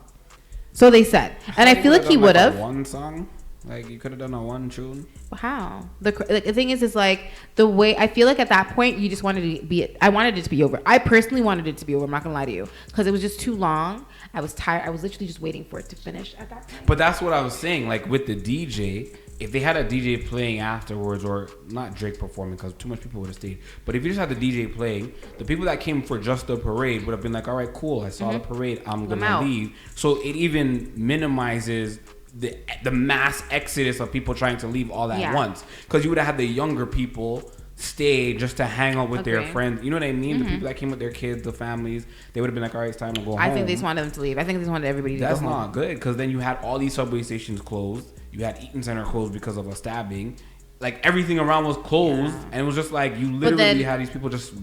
So they said, and I feel like he would have one song. Like you could have done a one tune. How? The thing is like the way I feel like at that point you just wanted to be. I wanted it to be over. I personally wanted it to be over. I'm not gonna lie to you because it was just too long. I was tired. I was literally just waiting for it to finish at that point. But that's what I was saying. Like with the DJ, if they had a DJ playing afterwards, or not Drake performing because too much people would have stayed. But if you just had the DJ playing, the people that came for just the parade would have been like, all right, cool. I saw the parade. I'm gonna leave. So it even minimizes the mass exodus of people trying to leave all at once, because you would have had the younger people stay just to hang out with their friends. You know what I mean? The people that came with their kids, the families, they would have been like, all right, it's time to go home. I think they just wanted them to leave. I think they just wanted everybody to go home. That's not good, because then you had all these subway stations closed. You had Eaton Center closed because of a stabbing. Like everything around was closed, and it was just like you literally had these people just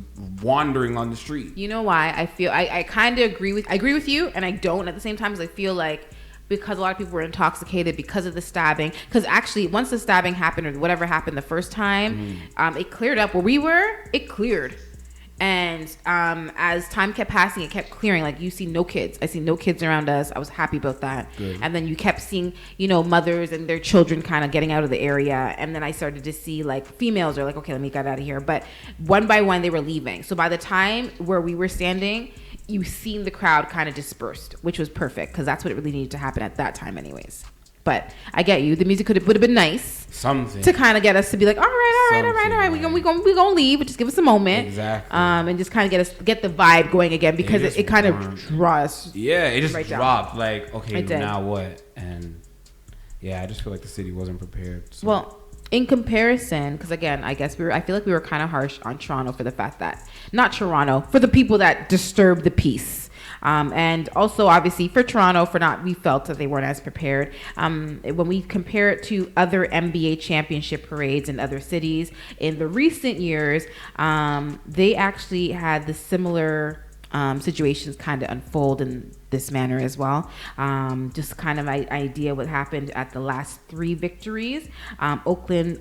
wandering on the street. You know why? I feel I kind of agree with you, and I don't at the same time, because I feel like because a lot of people were intoxicated because of the stabbing. Because actually, once the stabbing happened or whatever happened the first time, it cleared up. Where we were, it cleared. And as time kept passing, it kept clearing. Like you see no kids. I see no kids around us. I was happy about that. Good. And then you kept seeing, mothers and their children kind of getting out of the area. And then I started to see like females are like, okay, let me get out of here. But one by one, they were leaving. So by the time where we were standing, you seen the crowd kind of dispersed, which was perfect because that's what it really needed to happen at that time anyways. But I get you. The music would have been nice. Something. To kind of get us to be like, all right. We gonna leave. Just give us a moment. Exactly. And just kind of get the vibe going again because it kind of draws. Yeah, it just dropped. Like, okay, now what? And yeah, I just feel like the city wasn't prepared. So. Well, in comparison, because again, I feel like we were kind of harsh on Toronto for the fact that, not Toronto, for the people that disturbed the peace. And also, obviously, for Toronto, we felt that they weren't as prepared. When we compare it to other NBA championship parades in other cities, in the recent years, they actually had the similar situations kind of unfold in this manner as well. Just kind of idea what happened at the last 3 victories. Oakland,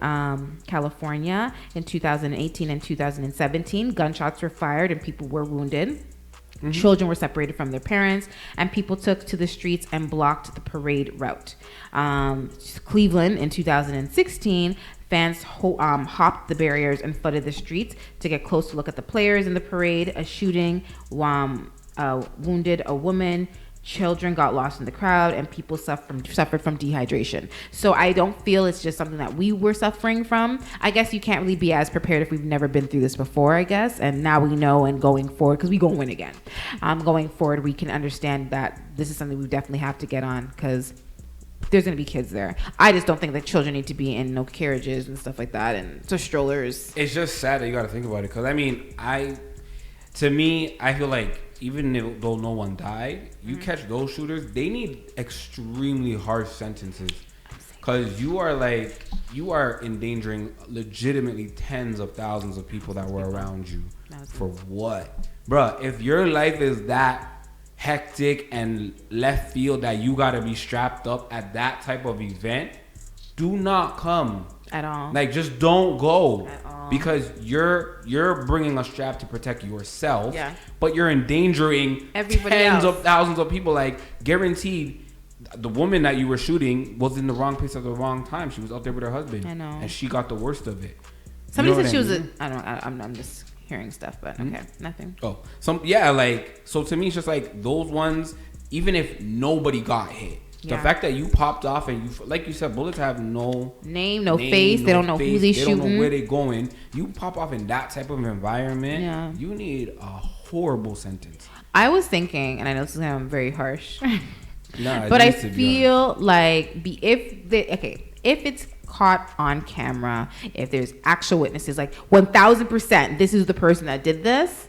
California in 2018 and 2017, gunshots were fired and people were wounded. Children were separated from their parents, and people took to the streets and blocked the parade route. Cleveland in 2016, fans hopped the barriers and flooded the streets to get close to look at the players in the parade. A shooting wounded a woman. Children got lost in the crowd, and people suffered from dehydration. So I don't feel it's just something that we were suffering from. I guess you can't really be as prepared if we've never been through this before, I guess. And now we know, and going forward, because we going to win again. Going forward, we can understand that this is something we definitely have to get on, because there's going to be kids there. I just don't think that children need to be in no carriages and stuff like that, and so strollers. It's just sad that you got to think about it, because to me, I feel like even though no one died, you catch those shooters, they need extremely harsh sentences, because you are endangering legitimately tens of thousands of people that were around you. For what? Bruh, if your life is that hectic and left field that you gotta be strapped up at that type of event, do not come at all. Like, just don't go at all. Because you're bringing a strap to protect yourself, yeah, but you're endangering everybody tens else. of thousands of people. Like, guaranteed, the woman that you were shooting was in the wrong place at the wrong time. She was out there with her husband. I know, and she got the worst of it. Somebody said she was I'm just hearing stuff, but okay, nothing. Oh, so to me, it's just like those ones. Even if nobody got hit, the fact that you popped off and you, like you said, bullets have no name, no face. They don't know who they shooting. They don't know where they going. You pop off in that type of environment. Yeah. You need a horrible sentence. I was thinking, and I know this is gonna sound very harsh, nah, but I feel like if it's caught on camera, if there's actual witnesses, like 1000%, this is the person that did this,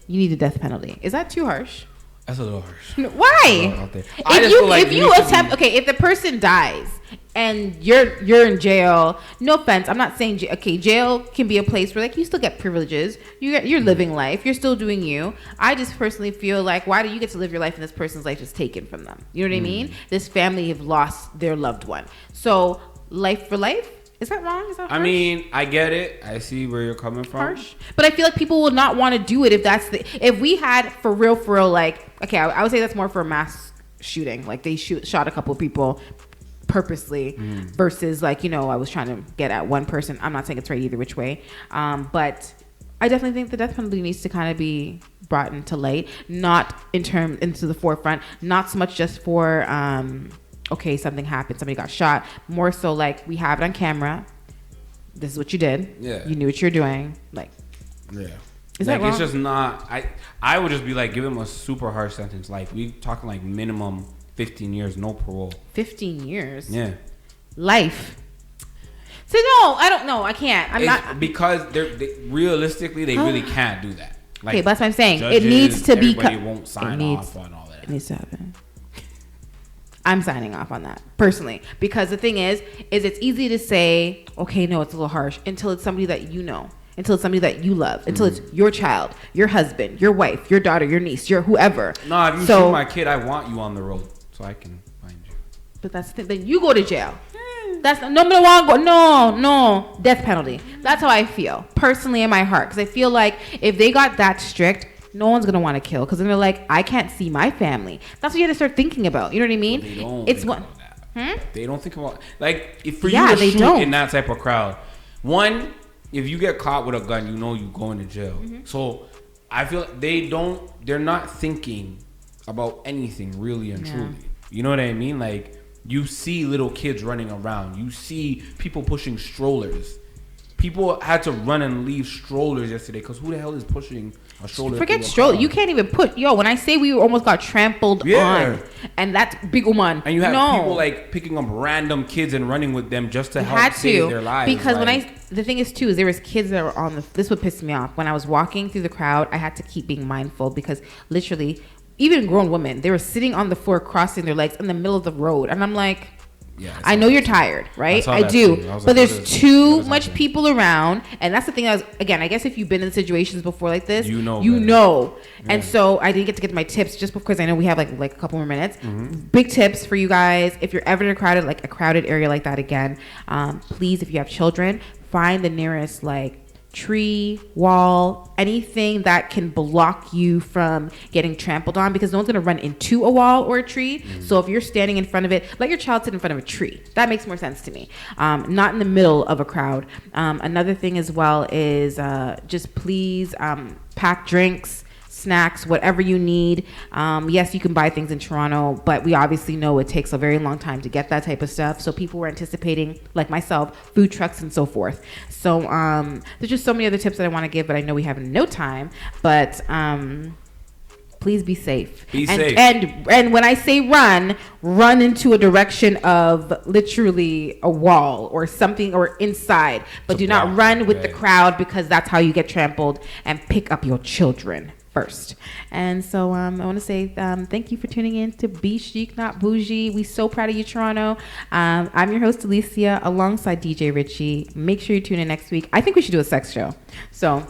you need a death penalty. Is that too harsh? That's a little harsh. Why? If the person dies and you're in jail, no offense, I'm not saying jail can be a place where like you still get privileges. You're living life. You're still doing you. I just personally feel like, why do you get to live your life and this person's life is taken from them? You know what I mean? This family have lost their loved one. So life for life. Is that wrong? Is that harsh? I mean, I get it. I see where you're coming from. Harsh. But I feel like people will not want to do it if we had for real, like, okay, I would say that's more for a mass shooting. Like they shot a couple of people purposely versus like, I was trying to get at one person. I'm not saying it's right either which way. But I definitely think the death penalty needs to kind of be brought into light, not into the forefront, not so much just for, okay, something happened, somebody got shot. More so like, we have it on camera. This is what you did. Yeah. You knew what you're doing. Like, yeah. Is that wrong? It's just not. I would just be like, give him a super harsh sentence. Like, we talking like minimum 15 years, no parole. 15 years? Yeah. Life. So no, I don't know. I can't. I'm not. Because realistically, they really can't do that. Like, okay, but that's what I'm saying. Judges, it needs to be. Everybody won't sign off on all that. It needs to happen. I'm signing off on that personally, because the thing is it's easy to say, okay, no, it's a little harsh, until it's somebody that you know, until it's somebody that you love, until it's your child, your husband, your wife, your daughter, your niece, your whoever. No, if you shoot my kid, I want you on the road so I can find you. But that's the thing. Then you go to jail. That's no death penalty. That's how I feel personally in my heart, because I feel like if they got that strict, no one's gonna want to kill, because then they're like, I can't see my family. That's what you have to start thinking about. You know what I mean? They don't think about that. They don't think about, like, if for you to shoot in that type of crowd. One, if you get caught with a gun, you going to jail. So I feel like they're not thinking about anything really and truly. You know what I mean? Like, you see little kids running around. You see people pushing strollers. People had to run and leave strollers yesterday, because who the hell is pushing a stroller? Forget stroller. You can't even put. When I say we almost got trampled on, and that's big woman. And you have people like picking up random kids and running with them just to help save their lives. Because the thing is too, is there was kids that were on this would piss me off. When I was walking through the crowd, I had to keep being mindful, because literally, even grown women, they were sitting on the floor crossing their legs in the middle of the road, and I'm like, I know you're tired, right? I do. But there's too much people around. And that's the thing. I guess if you've been in situations before like this, you know. Yeah. And so I didn't get to get to my tips just because I know we have like a couple more minutes. Big tips for you guys. If you're ever in a crowded area like that again, please, if you have children, find the nearest tree, wall, anything that can block you from getting trampled on, because no one's going to run into a wall or a tree. So if you're standing in front of it, let your child sit in front of a tree. That makes more sense to me. Not in the middle of a crowd. Another thing as well is just please pack drinks, snacks, whatever you need. Yes, you can buy things in Toronto, but we obviously know it takes a very long time to get that type of stuff. So people were anticipating, like myself, food trucks and so forth. So there's just so many other tips that I want to give, but I know we have no time. But please be safe. And when I say run into a direction of literally a wall or something, or inside, but do not run with the crowd, because that's how you get trampled. And pick up your children first. And so I want to say thank you for tuning in to bChic, Not Bougie. We so proud of you, Toronto. I'm your host, Alicia, alongside DJ Richie. Make sure you tune in next week. I think we should do a sex show. So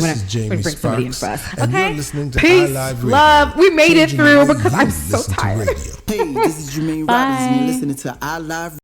This I'm is Jamie gonna bring somebody in Sparks, for us. and Okay. you're listening to Peace, iLive Radio, love. We made it changing through the way because you I'm so listen to tired. radio. Hey, this is Jermaine Roberts, and you're listening to I Live